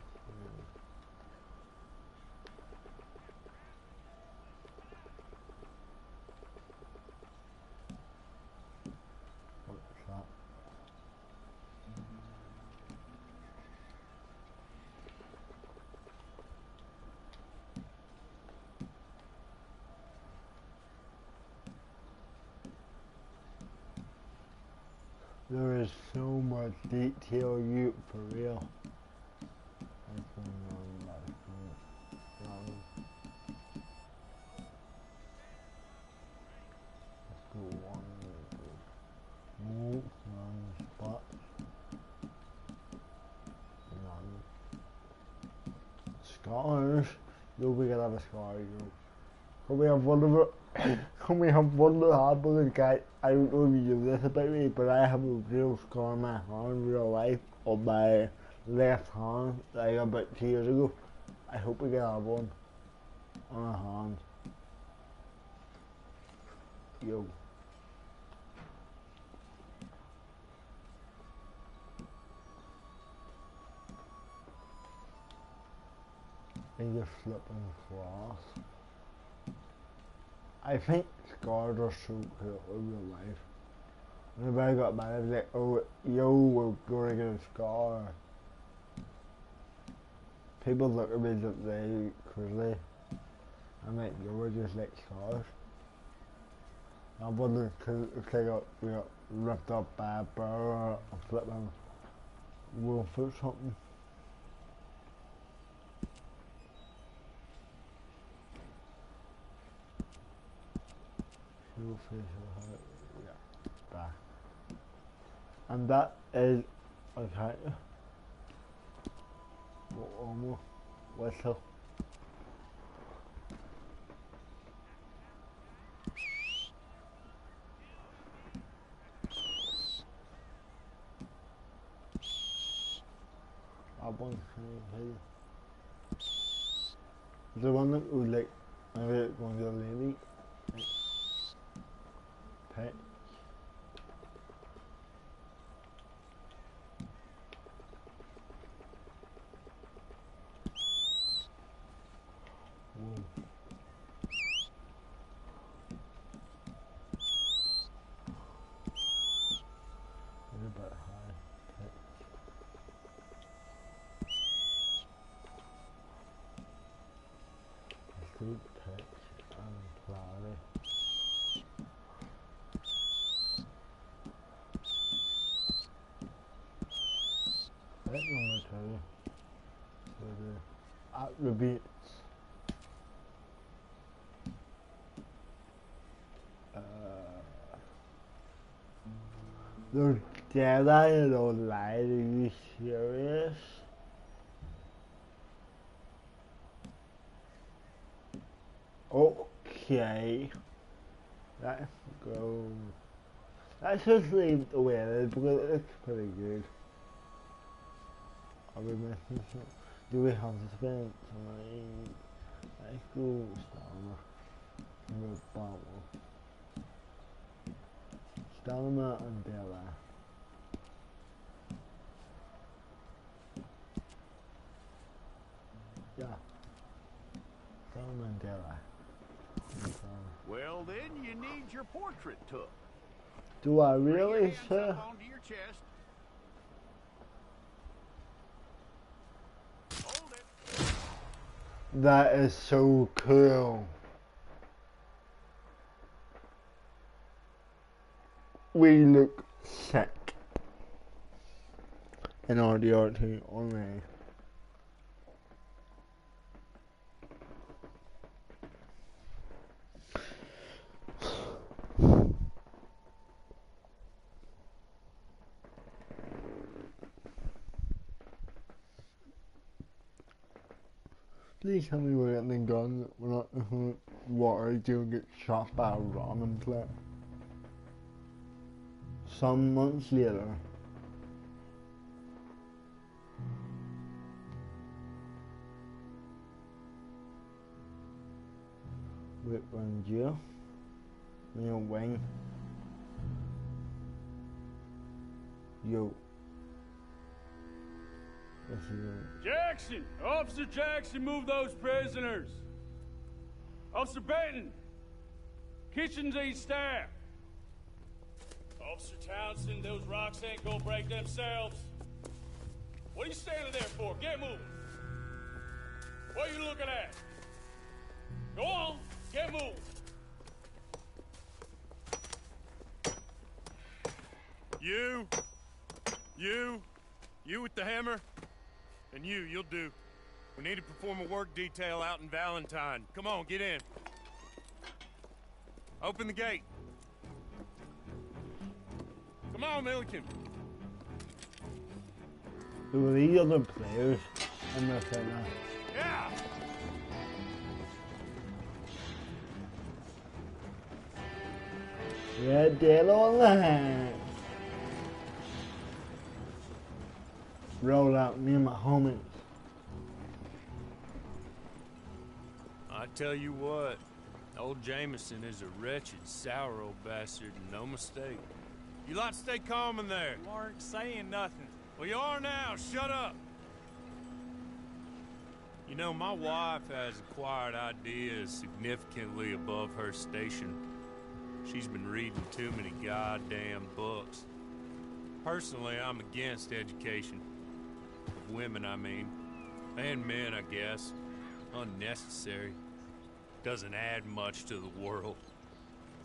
What's that? There is so much detail you for real. That's going on back home. Let's go on. Move, none, spots. None. Scars. Yo, we gotta have a scar, yo. Can we have one of it? Can we have one that happened, guy? I don't know if you know this about me, but I have a real scar on my hand in real life, on my left hand, like about 2 years ago. I hope we can have one on our hand. Yo. And you're flipping cross. I think scars are so cool in real life. Whenever I got mad, I was like, oh, yo, we're gonna get a scar. People look at me like they crazy. I'm like, yo, we're just like scars. I'm wondering, cause it's like we got ripped up by a bear or a flipping wolf or something. Yeah, back. And that is okay. Almost whistle. That one's kind of the one that would like maybe going to the lady. Pet. Whoa. A bit high. Pet. Sleep, pet, and cloudy. Pet number 2. So at the beats. They're dead, I don't lie, are you serious? Okay. Let's go. Let's just leave the way it is because it's pretty good. Are we missing something? Do we have to spend time? Let's go stamina. We'll battle. Stamina and Bella. Yeah. Stamina and Bella. Well, then you need your portrait took. Do I really, sir? Onto your chest. Hold it. That is so cool. We look sick in RDR2 only. Please tell me we're getting guns. We're not water to get shot by a random player. Some months later. Wait, when you? Neil Wayne. Yo. Jackson! Officer Jackson, move those prisoners! Officer Benton! Kitchens ain't staff! Officer Townsend, those rocks ain't gonna break themselves. What are you standing there for? Get moving! What are you looking at? Go on, get moving! You with the hammer, and you'll do. We need to perform a work detail out in Valentine. Come on, get in. Open the gate. Come on, Milliken. Who are the other players? I'm not saying that. Yeah! Red Dead Online. Roll out me and my homies. I tell you what, old Jameson is a wretched, sour old bastard, and no mistake. You lot stay calm in there. You aren't saying nothing. Well, you are now. Shut up. You know, my wife has acquired ideas significantly above her station. She's been reading too many goddamn books. Personally, I'm against education. Of women, I mean. And men, I guess. Unnecessary. Doesn't add much to the world.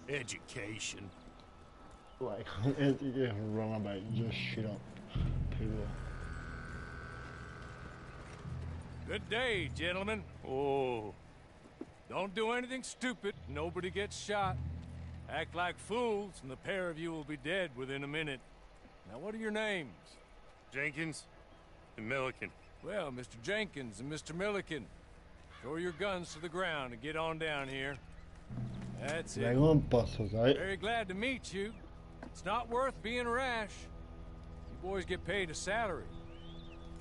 Education. Like, education wrong about just shit up. People. Good day, gentlemen. Oh. Don't do anything stupid. Nobody gets shot. Act like fools, and the pair of you will be dead within a minute. Now, what are your names? Jenkins and Milliken. Well, Mr. Jenkins and Mr. Milliken, throw your guns to the ground and get on down here. That's it. They're going to bust us out. Very glad to meet you. It's not worth being rash. You boys get paid a salary.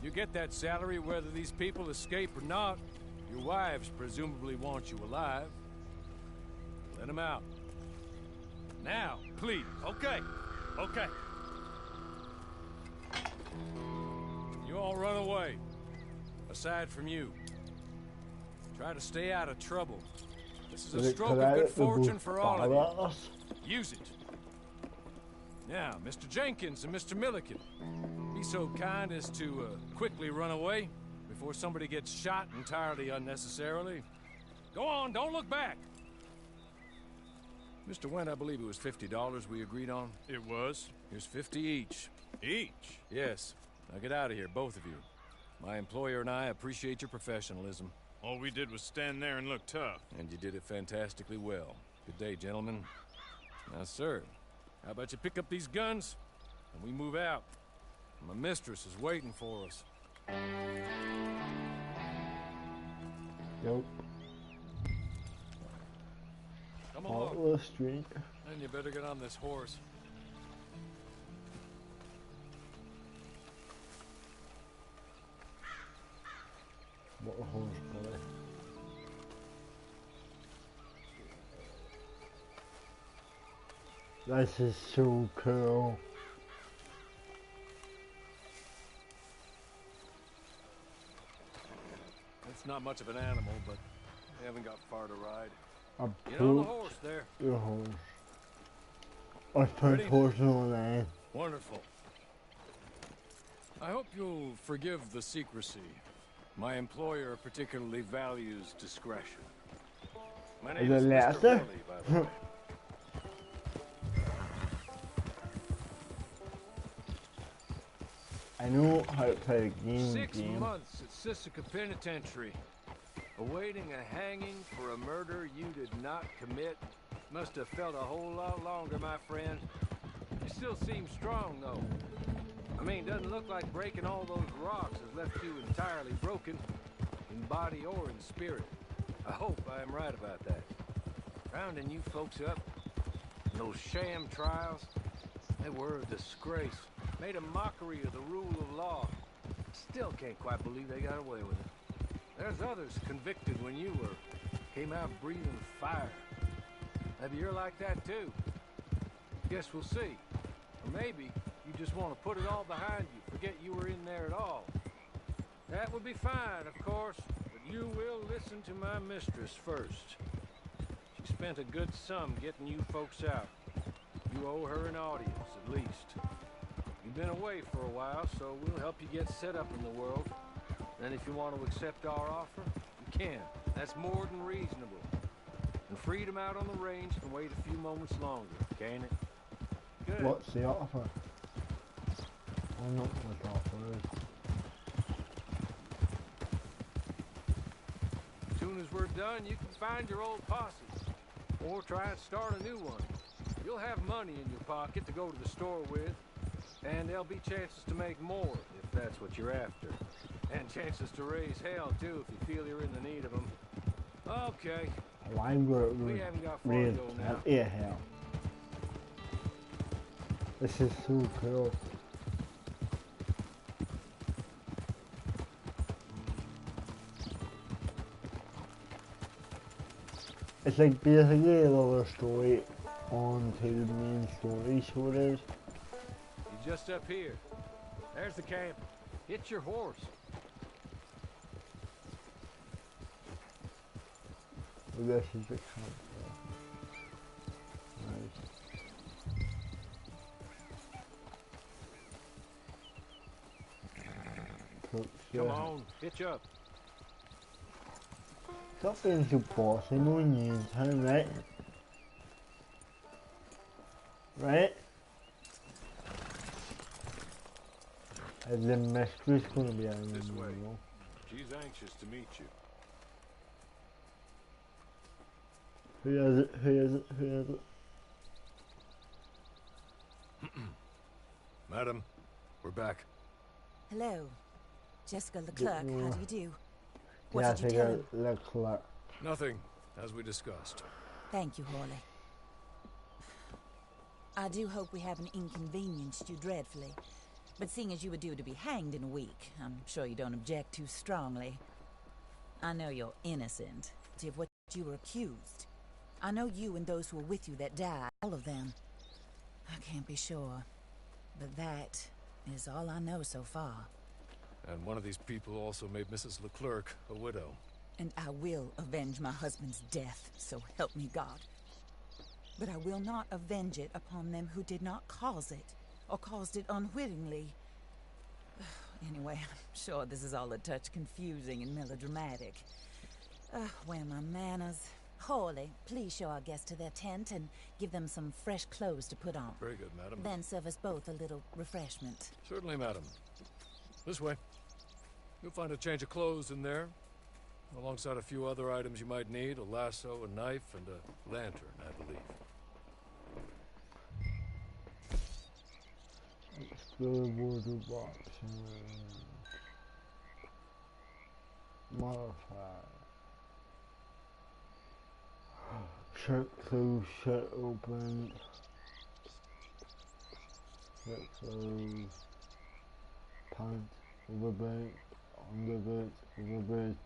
You get that salary whether these people escape or not. Your wives presumably want you alive. Let them out. Now, please. Okay. Okay. You all run away. Aside from you. Try to stay out of trouble. This is a stroke of good fortune for all of you. Use it. Now, Mr. Jenkins and Mr. Milliken, be so kind as to quickly run away before somebody gets shot entirely unnecessarily. Go on, don't look back. Mr. Wendt, I believe it was $50 we agreed on. It was. Here's 50 each. Each? Yes. Now get out of here, both of you. My employer and I appreciate your professionalism. All we did was stand there and look tough. And you did it fantastically well. Good day, gentlemen. Now, sir, how about you pick up these guns and we move out? My mistress is waiting for us. Yep. Come along. Outlaw Street. And you better get on this horse. What a horse, boy. This is so cool. It's not much of an animal, but we haven't got far to ride. I Get on the horse there. The horse. I put horse on there. Wonderful. I hope you'll forgive the secrecy. My employer particularly values discretion. My name is Mr. Hurley, by the way. I know how to play the game. 6 months at Sisika Penitentiary, awaiting a hanging for a murder you did not commit. Must have felt a whole lot longer, my friend. You still seem strong, though. I mean, doesn't look like breaking all those rocks has left you entirely broken, in body or in spirit. I hope I am right about that. Rounding you folks up, those sham trials, they were a disgrace. Made a mockery of the rule of law. Still can't quite believe they got away with it. There's others convicted when you were. Came out breathing fire. Maybe you're like that too. Guess we'll see. Or maybe you just want to put it all behind you, forget you were in there at all. That would be fine, of course, but you will listen to my mistress first. She spent a good sum getting you folks out. You owe her an audience, at least. You've been away for a while, so we'll help you get set up in the world. Then if you want to accept our offer, you can. That's more than reasonable. And freedom out on the range can wait a few moments longer, can't it? Good. What's the offer? I'm not much offers. As soon as we're done, you can find your old posse. Or try and start a new one. You'll have money in your pocket to go to the store with. And there'll be chances to make more, if that's what you're after. And chances to raise hell, too, if you feel you're in the need of them. Okay. Why were We haven't got far to really go now. yeah, hell. This is so cool. It's like basically another story on to the main story, so it is. You're just up here. There's the camp. Hit your horse. This is the camp. Come on, hitch up. Stop being so bossy on you, turn right. Right? And the mistress gonna be out This way. She's anxious to meet you. Who is it? Who is it? Who is it? Madam, we're back. Hello. Jessica Leclerc, how do you do? What Yeah, did you tell him? Leclerc. Nothing, as we discussed. Thank you, Hawley. I do hope we haven't inconvenienced you dreadfully. But seeing as you were due to be hanged in a week, I'm sure you don't object too strongly. I know you're innocent of what you were accused. I know you and those who were with you that died, all of them. I can't be sure. But that is all I know so far. And one of these people also made Mrs. Leclerc a widow. And I will avenge my husband's death, so help me God. But I will not avenge it upon them who did not cause it, or caused it unwittingly. Anyway, I'm sure this is all a touch confusing and melodramatic. Where are my manners? Hawley, please show our guests to their tent and give them some fresh clothes to put on. Very good, madam. Then serve us both a little refreshment. Certainly, madam. This way. You'll find a change of clothes in there, alongside a few other items you might need, a lasso, a knife, and a lantern, I believe. Explore border box. Modify. Shirt closed, shirt opened. Shirt closed. Pants, overboots, underboots, overboots.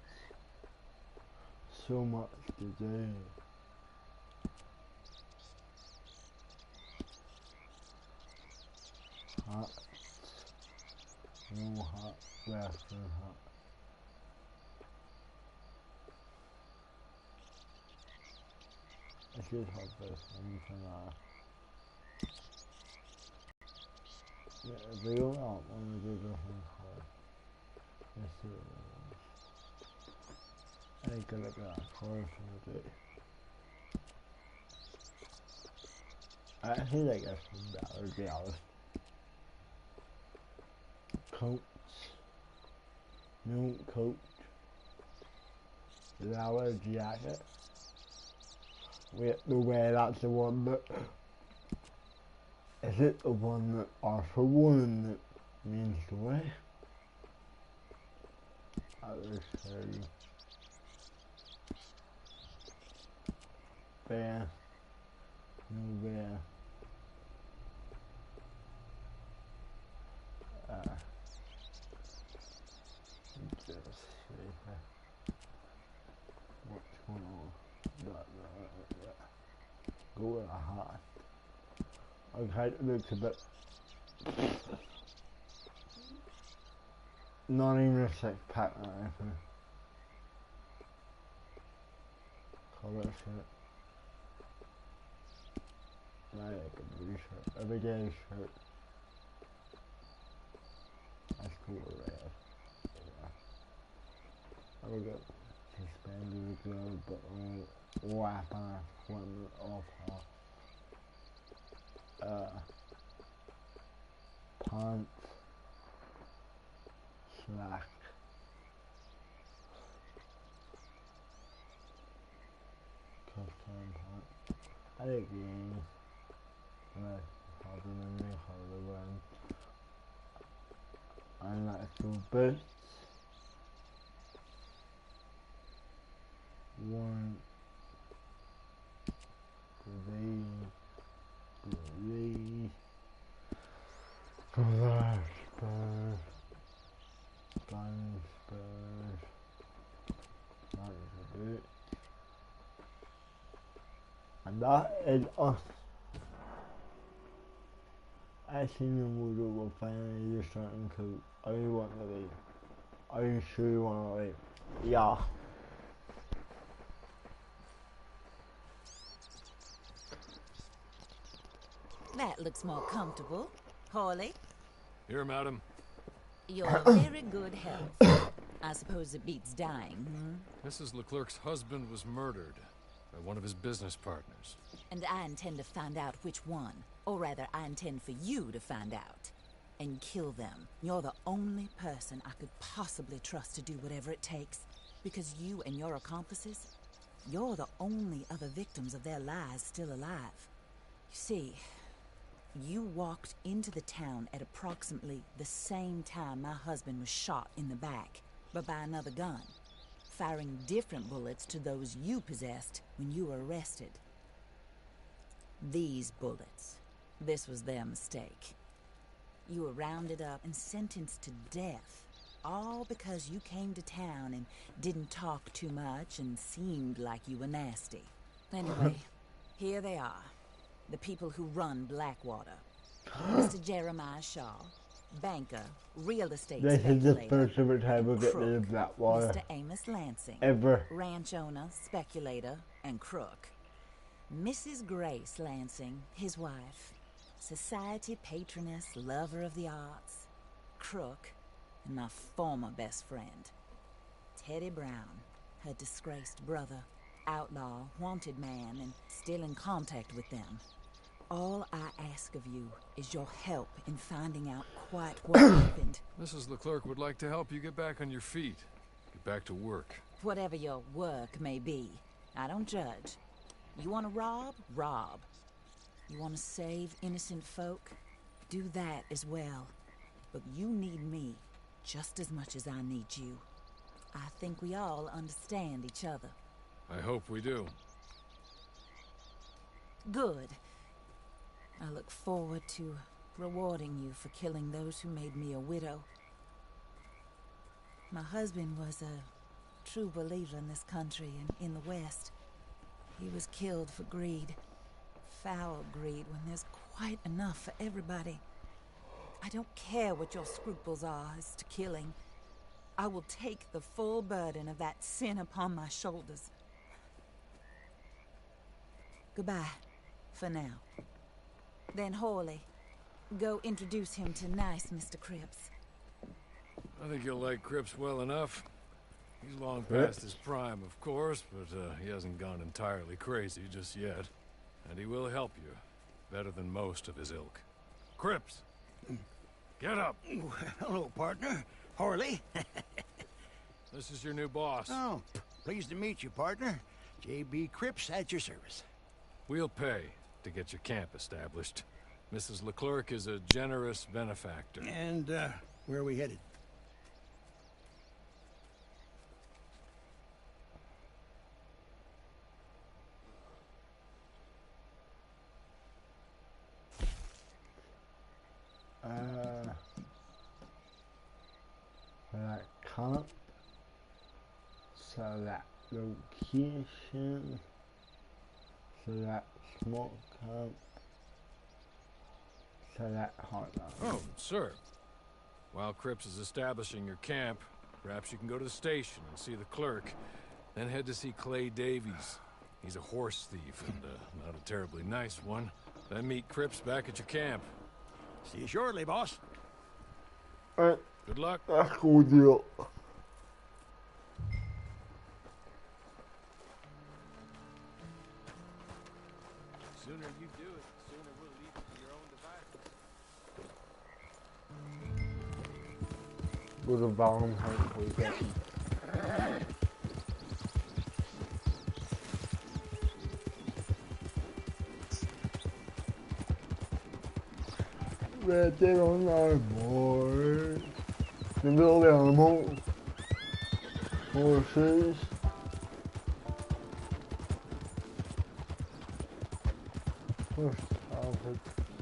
So much to do. Hats. No hat, western hat. I should have this one for that. Yeah, they don't want one to do the whole car. Yes, it is. I ain't gonna get that car for the day. I think I got some better, to be honest. Coats. New coat. Leather jacket. Wait, no way, that's the one that... Is it the one that Arthur won in the main story? That was very... Bear. No bear. Just see what's going on. Go with a hat. Okay, it looks a bit... Not even a six pack or anything. Colour shirt. I like a blue shirt. Everyday shirt. Let's go with red. Yeah. I will get suspended glove, but weapon equipment off. Pants, Black. Custom part. I like games. I like having a new hologram. I like some bits. One. Three. Glass spurs. Gun spurs. That is a bit. And that is us. I seen the movie will finally do something cool. Are you want to leave? Are you sure you want to leave? Yeah. That looks more comfortable. Hawley? Here, madam. You're very good health. I suppose it beats dying, Mrs. Leclerc's husband was murdered by one of his business partners. And I intend to find out which one. Or rather, I intend for you to find out. And kill them. You're the only person I could possibly trust to do whatever it takes. Because you and your accomplices, you're the only other victims of their lies still alive. You see, you walked into the town at approximately the same time my husband was shot in the back, but by another gun, firing different bullets to those you possessed when you were arrested. These bullets, this was their mistake. You were rounded up and sentenced to death, all because you came to town and didn't talk too much and seemed like you were nasty. Anyway, here they are. The people who run Blackwater. Mr. Jeremiah Shaw, banker, real estate This is the speculator, first ever time we get rid of Blackwater. Mr. Amos Lansing, Ever. ranch owner, speculator, and crook. Mrs. Grace Lansing, his wife, society patroness, lover of the arts, crook, and my former best friend. Teddy Brown, her disgraced brother, outlaw, wanted man, and still in contact with them. All I ask of you is your help in finding out quite what happened. Mrs. Leclerc would like to help you get back on your feet. Get back to work. Whatever your work may be, I don't judge. You want to rob? Rob. You want to save innocent folk? Do that as well. But you need me just as much as I need you. I think we all understand each other. I hope we do. Good. I look forward to rewarding you for killing those who made me a widow. My husband was a true believer in this country and in the West. He was killed for greed. Foul greed when there's quite enough for everybody. I don't care what your scruples are as to killing. I will take the full burden of that sin upon my shoulders. Goodbye, for now. Then Hawley, go introduce him to nice Mr. Cripps. I think you'll like Cripps well enough. He's long past his prime, of course, but he hasn't gone entirely crazy just yet. And he will help you, better than most of his ilk. Cripps! Get up! Hello, partner. Harley. This is your new boss. Oh, pleased to meet you, partner. J.B. Cripps at your service. We'll pay to get your camp established. Mrs. Leclerc is a generous benefactor. And, where are we headed? Select camp, select location, select smoke camp, select hotline. Oh, sir. While Cripps is establishing your camp, perhaps you can go to the station and see the clerk, then head to see Clay Davies. He's a horse thief and not a terribly nice one. Then meet Cripps back at your camp. See you shortly, boss. Good luck. That's a cool deal. The sooner you do it, the sooner we'll leave it to your own devices. with a Valentine project. Red Dead Online board. The little animals. Horses. First topic.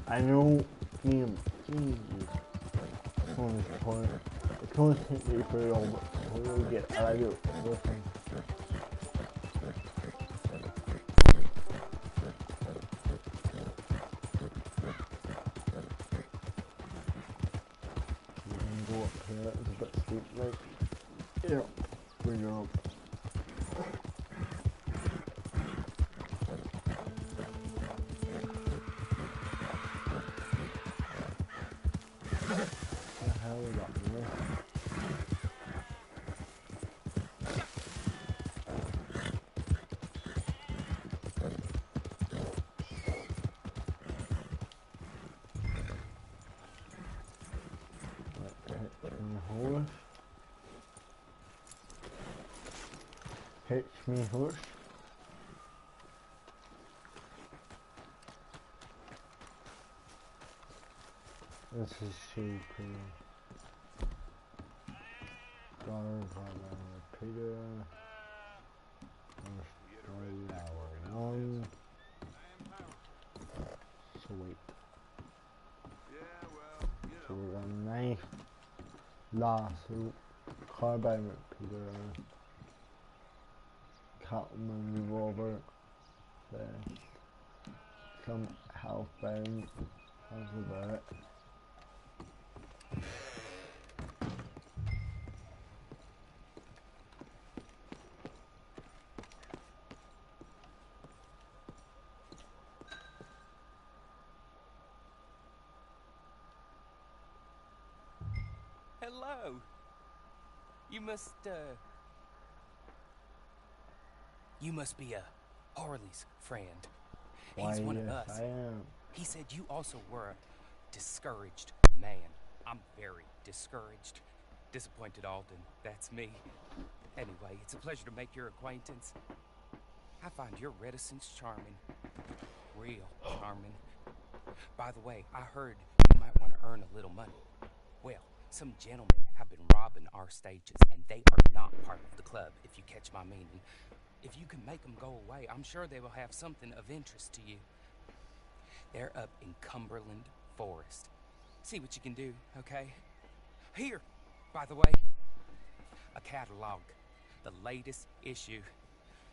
I know game changes on this point. It's going to take me for a while, but we'll get out of it. Listen. You can go up here, it's a bit steep, like, yeah, bring it up. Hits me horse. This is so cool. Daughter of Peter. Australia, we're young. Sweet. So we got a nice lasso, carbine repeater, Catman revolver, some health bound, that's about it. Hello. You must be Harley's friend. He's one of us. I am. He said you also were a discouraged man. I'm very discouraged. Disappointed Alden, that's me. Anyway, it's a pleasure to make your acquaintance. I find your reticence charming. Real charming. By the way, I heard you might want to earn a little money. Well, some gentlemen have been robbing our stages, and they are not part of the club, if you catch my meaning. If you can make them go away, I'm sure they will have something of interest to you. They're up in Cumberland Forest. See what you can do, okay? Here, by the way, a catalog. The latest issue.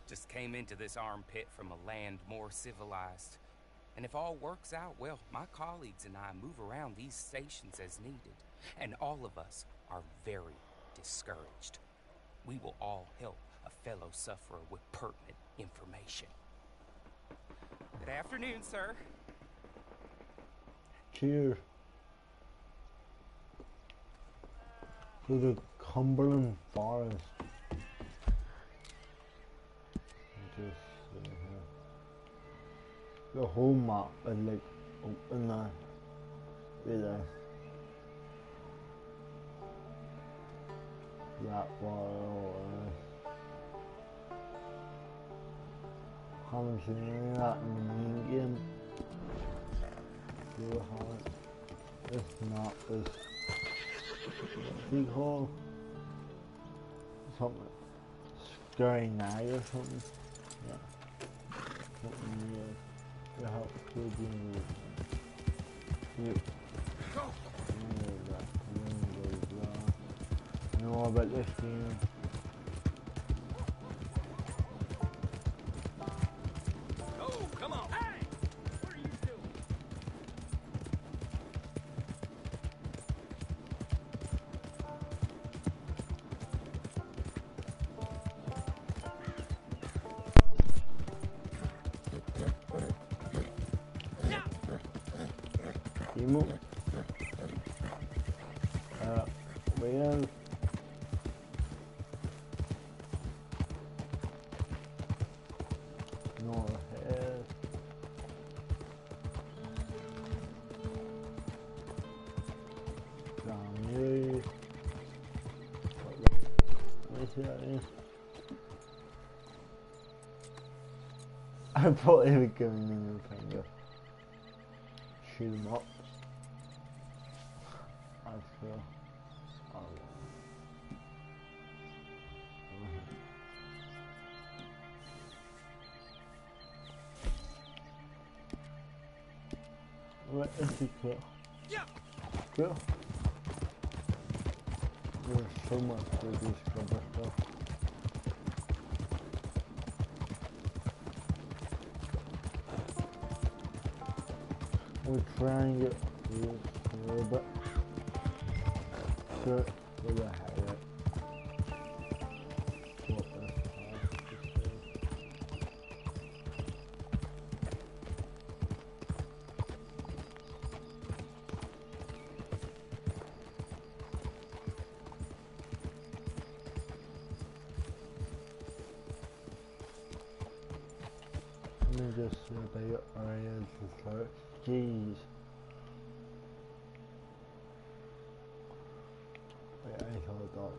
Just came into this armpit from a land more civilized. And if all works out, well, my colleagues and I move around these stations as needed. And all of us are very discouraged. We will all help a fellow sufferer with pertinent information. Good afternoon, sir. Cheers. To the Cumberland Forest. Just the whole map is like open there. Really. That was haven't seen any of that in the main game. You haven't. This map is big hole. Something scary now or something. Yeah. Something weird. You have to be in the I know about this game. Oh, come on! Hey! What are you doing? Emo. Well. Northeast. Down here. serious. I'm probably even giving them a finger. Shoot them up. I feel. Oh. What is it for? Yeah. Cool. There's so much to discover stuff. We're trying it a little bit. Good. We're gonna have it. What the Let me just survey areas to search. Jeez. Wait, I thought that was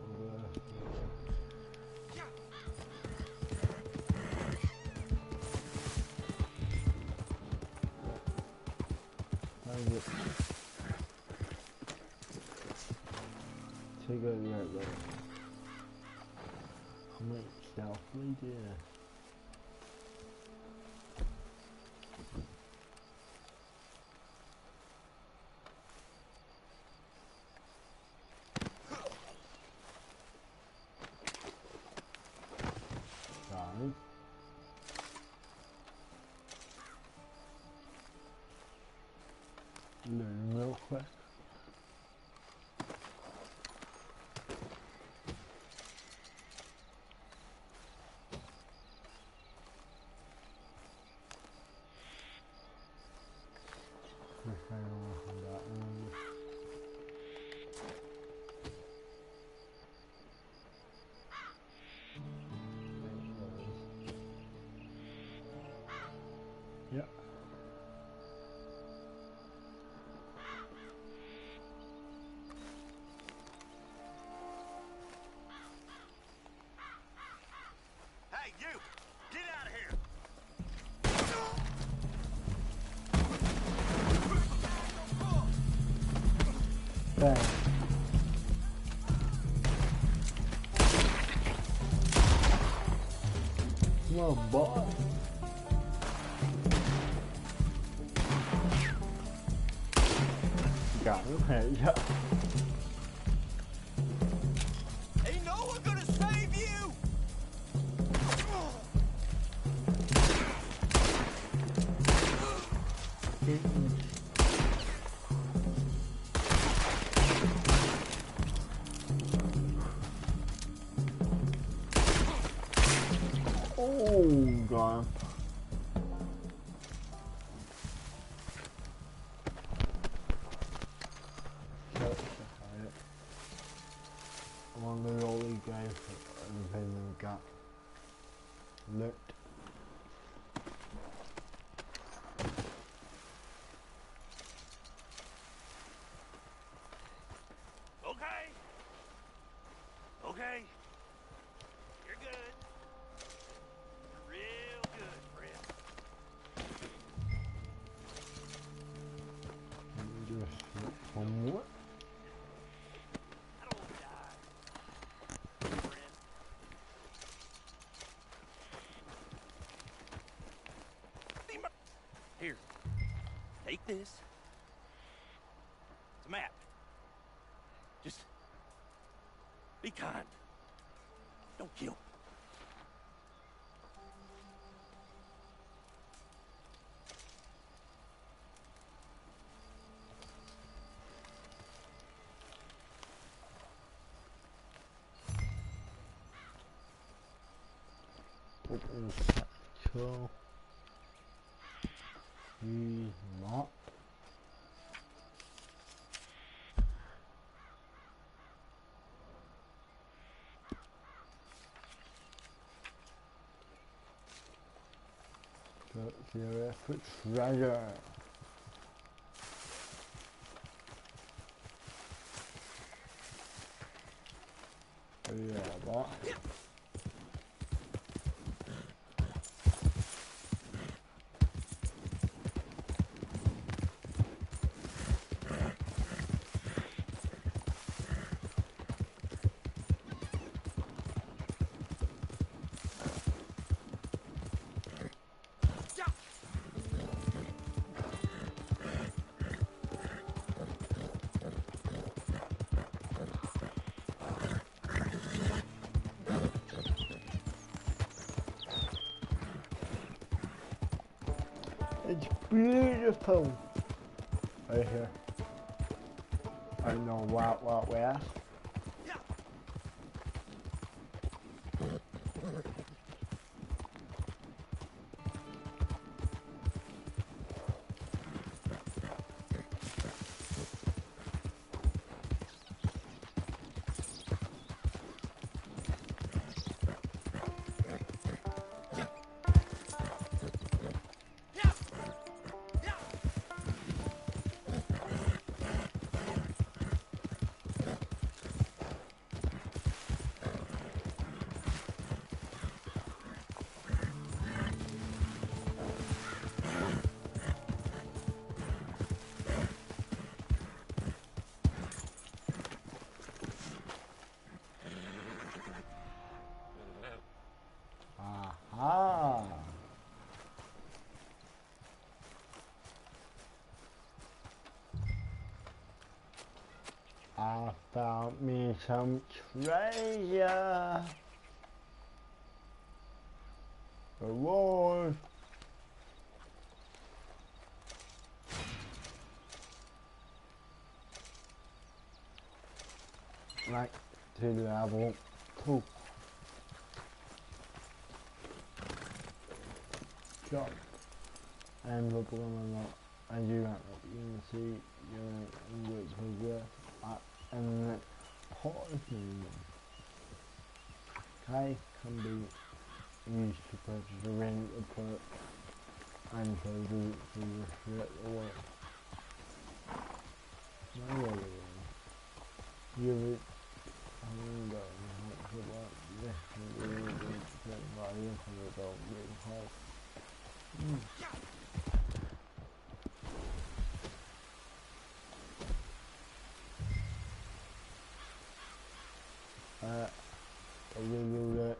find it. Take a right look. How much stealth we do? Learn real quick. Yep. Hey, you! Get out of here! Bang. Come on, boy. Got him. Yeah. Ain't no one gonna save you! Oh, God. One of the only guys that I've got looked. Okay. Okay. You're good. You're real good, friend. Let me just look for more. I don't want to die, friend. Here. Take this. It's a map. Just be kind. Don't kill. Open satchel. Not. Zero for treasure. Yeah, what? It's beautiful right here. I don't know what west. Aha! I found me some treasure. Reward. Right to level 2. Jump. And we're going to and you can see you're in good progress. And pause okay, can be used to purchase a ring or put and so do the shit away. No other way. Give it a go. This will be by the infinite dog getting home. I will do that.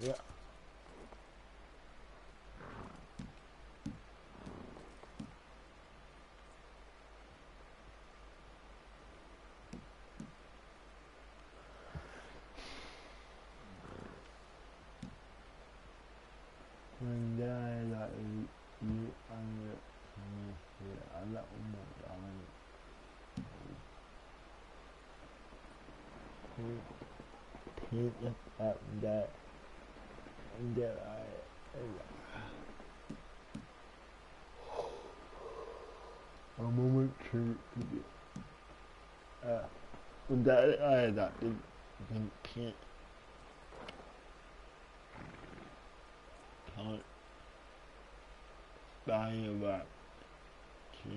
Yeah. When I like you and I let them know darling. Take it up that and that a moment to get and that I that can't buy you back to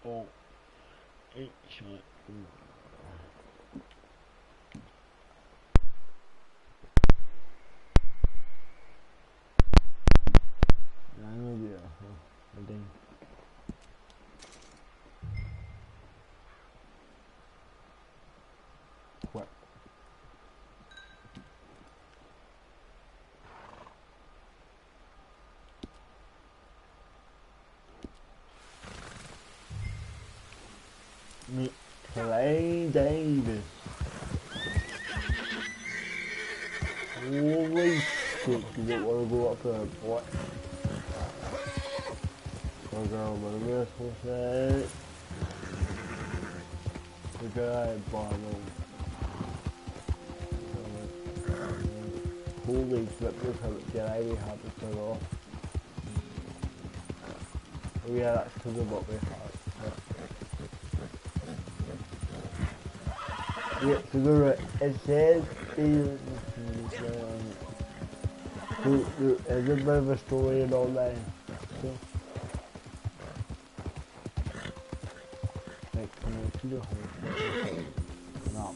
all it's like I know the I think what Clay Davis. Holy shit, you don't want to go up there, boy. Go girl, but this will say the guy bottle. Holy flip, this how it get out, we have to turn off. Oh yeah, that's because of what we have. Yeah, so there it says there's a bit of a story and all that. So, the horse. No.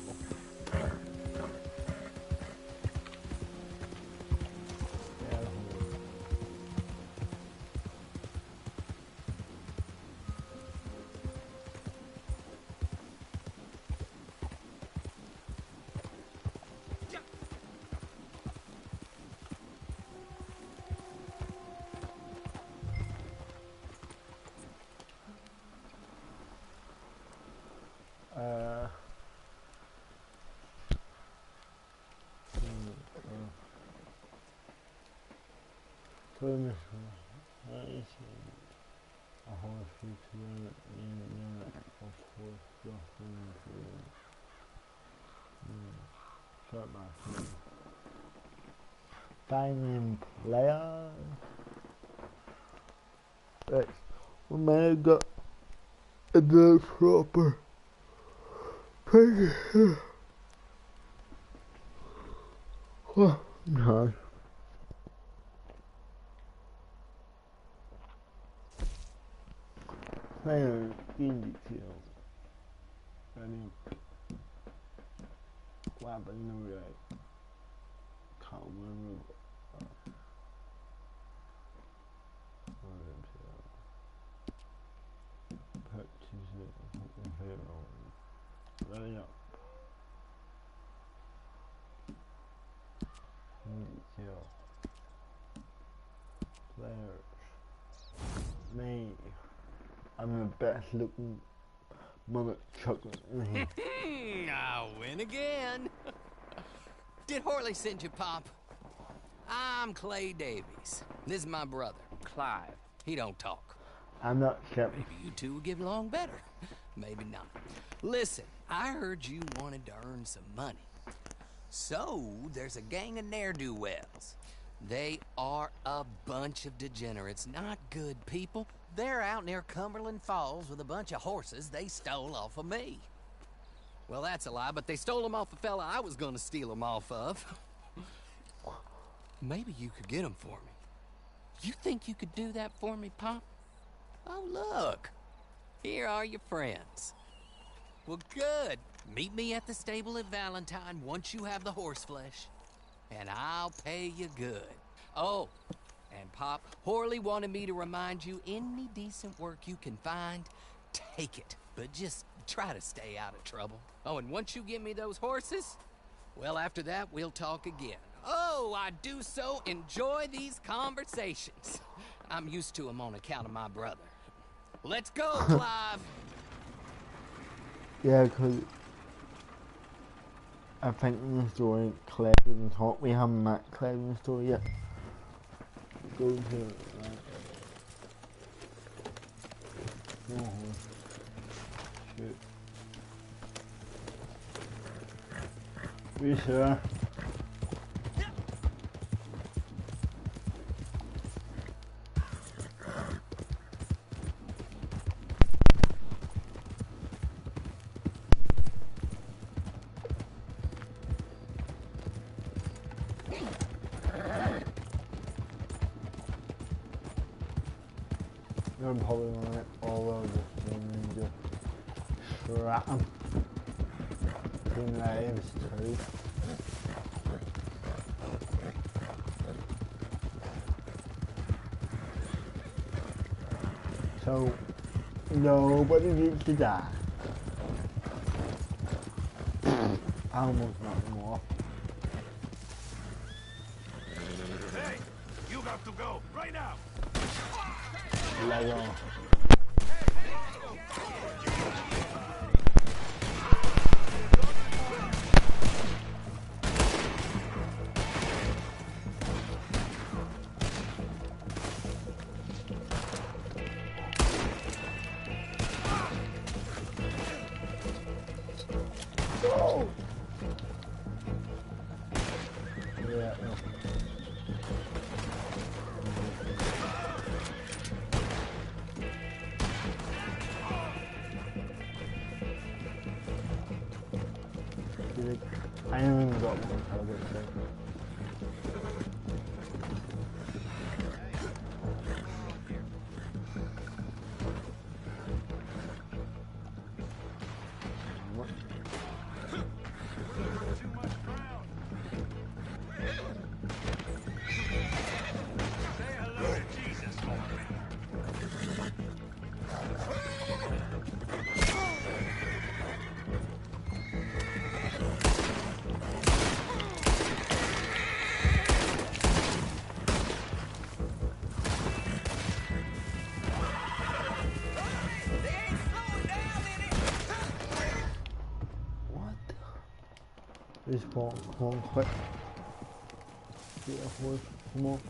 Finding player. Right. We may have got the proper picture. Oh, no. Player in detail. I mean, what happened in the right? Can't remember. Running up. Kill. Players. Me. I'm the best looking mother chocolate in here. I win again. Did Horley send you, Pop? I'm Clay Davies. This is my brother, Clive. He don't talk. I'm not sure. Maybe you two will get along better. Maybe not. Listen, I heard you wanted to earn some money. So, there's a gang of ne'er-do-wells. They are a bunch of degenerates, not good people. They're out near Cumberland Falls with a bunch of horses they stole off of me. Well, that's a lie, but they stole them off the fella I was gonna steal them off of. Maybe you could get them for me. You think you could do that for me, Pop? Oh, look. Here are your friends. Well, good. Meet me at the stable at Valentine once you have the horse flesh. And I'll pay you good. Oh, and Pop, Horley wanted me to remind you, any decent work you can find, take it. But just try to stay out of trouble. Oh, and once you give me those horses, well, after that, we'll talk again. Oh, I do so enjoy these conversations. I'm used to them on account of my brother. Let's go, Clive. Yeah, because I think in the story, Claire didn't talk. We haven't met Claire in the story yet. Go to it, right? Oh, shit. We sure? I'm probably on it all over this thing and just trap them. Between lives too. So nobody needs to die. I almost knocked them off. Hey, you got to go right now. Lego. Oh! Yeah. I haven't even got one target today. Respawn, come on, quick. Get a horse, come on.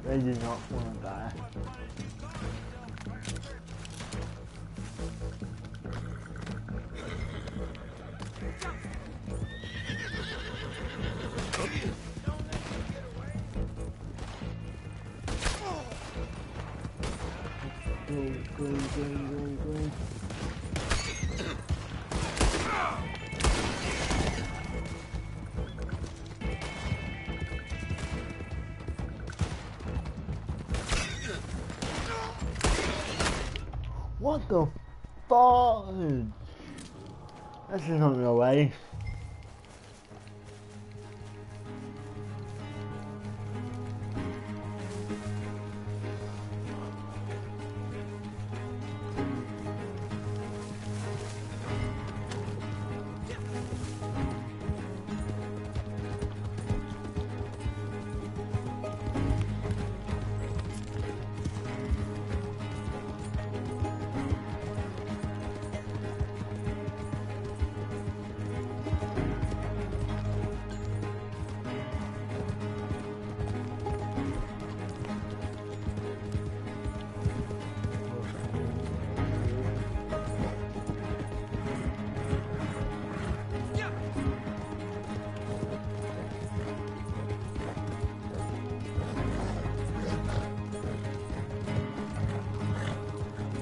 They do not want to die. Go. What the fudge? That's just not no way.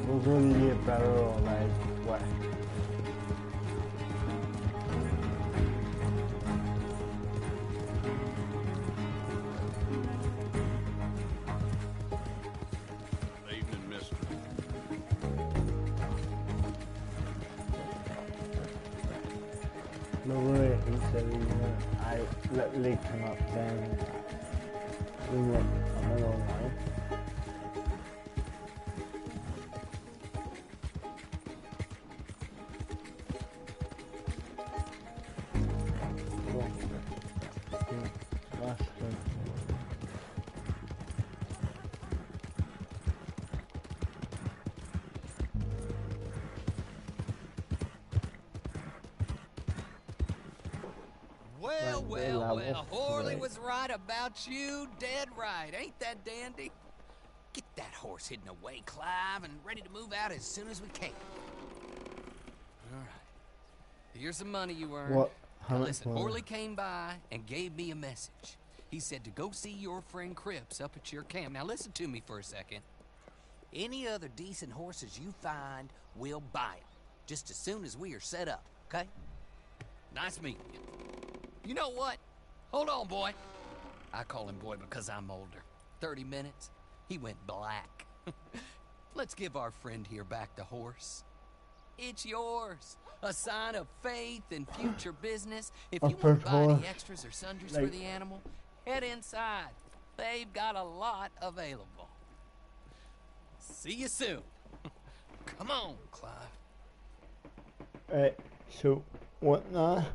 We're gonna get better or like what? Evening, mister. No way, he said I literally come up saying we went on online. Well, Horley was right about you, dead right. Ain't that dandy? Get that horse hidden away, Clive, and ready to move out as soon as we can. All right. Here's the money you earned. What? Now listen, Horley came by and gave me a message. He said to go see your friend Cripps up at your camp. Now listen to me for a second. Any other decent horses you find, we'll buy them. Just as soon as we are set up, okay? Nice meeting you. You know what? Hold on, boy. I call him boy because I'm older. 30 minutes, he went black. Let's give our friend here back the horse. It's yours. A sign of faith and future business. If you want to buy any extras or sundries for the animal, head inside. They've got a lot available. See you soon. Come on, Clive. Alright, so what now?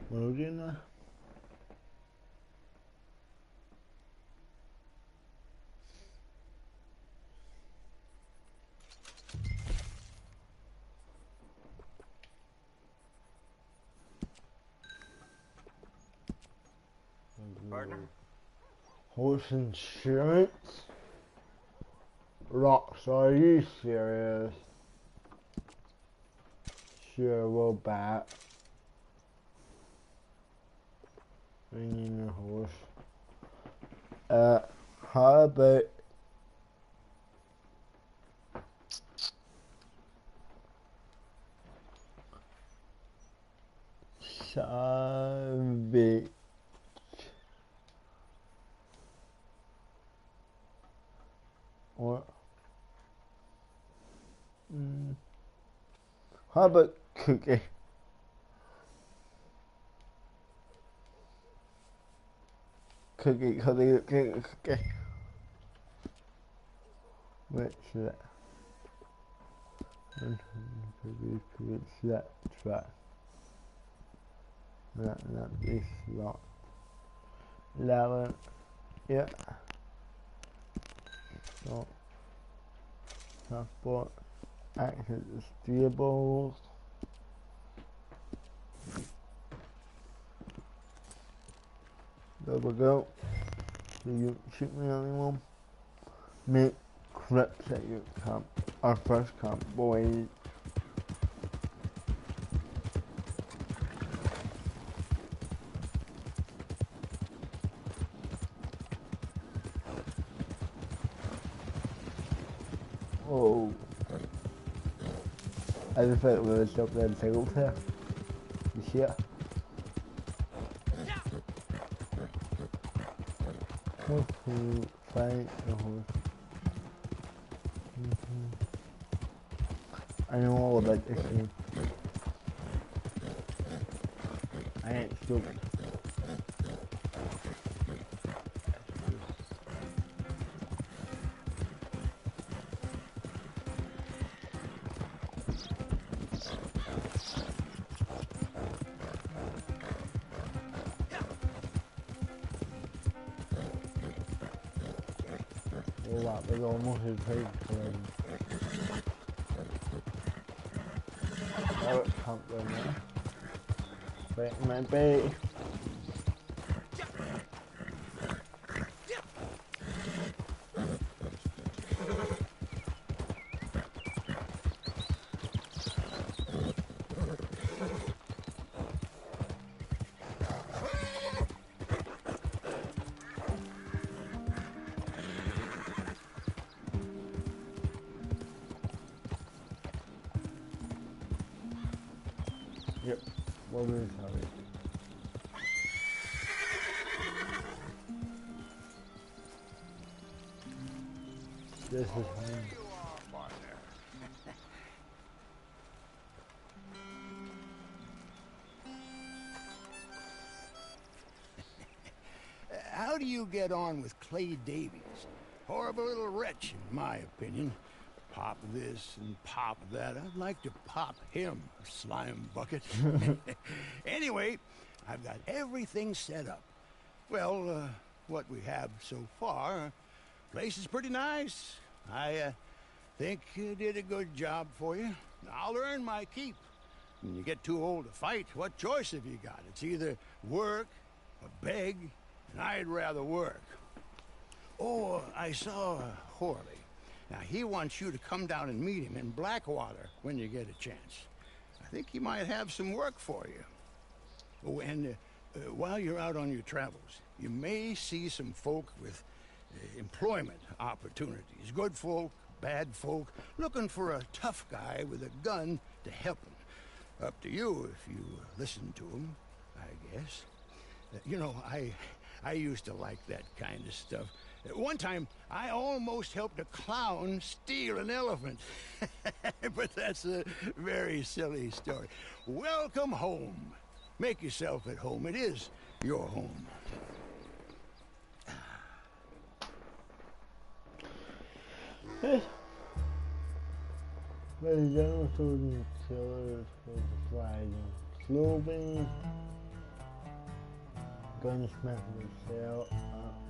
What are we doing now? Partner? Horse insurance? Rocks, are you serious? Sure, we'll bat. We need a horse. How about Savage? Or how about Cookie? Cookie. What's that? And produce to its select track. That this lot. 11. Yeah. So transport acts as steerables. There we go. So you shoot me anyone. Make clips at your camp. Our first camp, boys. Oh. I just thought we were up there in single player. You see it? Fight the horse. I know all about this game. I ain't stupid. Oh wow, there's almost his page already. Oh, it can't go now. Wait, my bait. Yep, what is sorry. This is home. How do you get on with Clay Davies? Horrible little wretch, in my opinion. Pop this and pop that. I'd like to pop him, slime bucket. Anyway, I've got everything set up. Well, what we have so far, place is pretty nice. I think you did a good job for you. I'll earn my keep. When you get too old to fight, what choice have you got? It's either work or beg, and I'd rather work. Oh, I saw Horley. Now, he wants you to come down and meet him in Blackwater when you get a chance. I think he might have some work for you. Oh, and while you're out on your travels, you may see some folk with employment opportunities. Good folk, bad folk, looking for a tough guy with a gun to help them. Up to you if you listen to them, I guess. You know, I used to like that kind of stuff. One time, I almost helped a clown steal an elephant. But that's a very silly story. Welcome home. Make yourself at home. It is your home. But the general student killers was flagging. Slowly, gunsmith would sell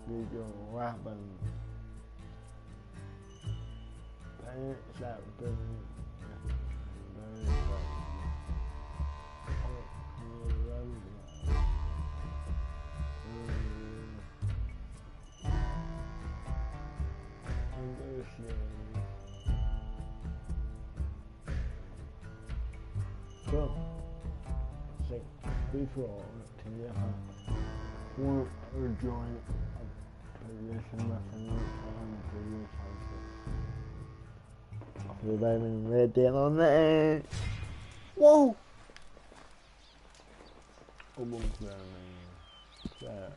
video weapons. Parents that been very fun. So, say before to you want or join a position within the previous houses. After diving right down on that. Whoa! Almost there, man. That.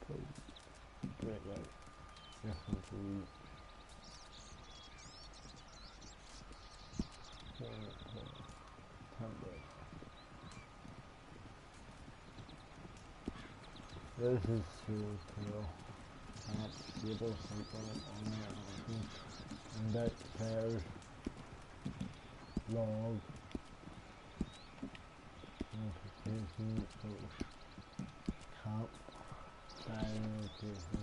Right. Definitely. This is too cool. Stable something on there. That chairs, log, notification, post, camp, sign notification,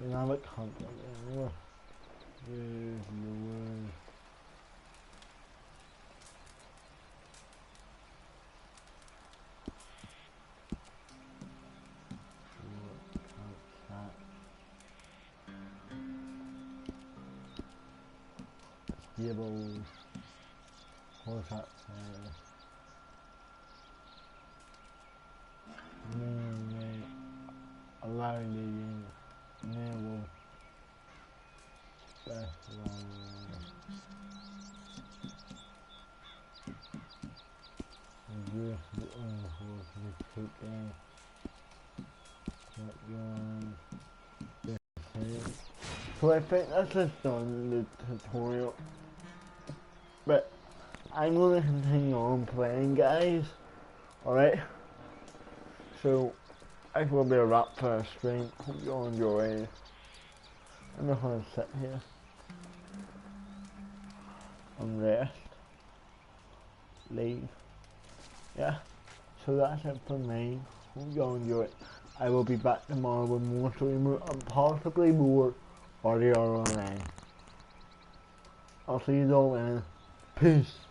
you know what content anymore. There's the word. Tables, contact name, allowing the enable so I think that's just done the tutorial, but I'm going to continue on playing, guys. Alright, so I will be a wrap for a stream. Hope you all enjoy. I'm not going to sit here and rest, leave. Yeah, so that's it for me. Hope you all enjoy it. I will be back tomorrow with more streamer and possibly more audio online. I'll see you all then. Peace.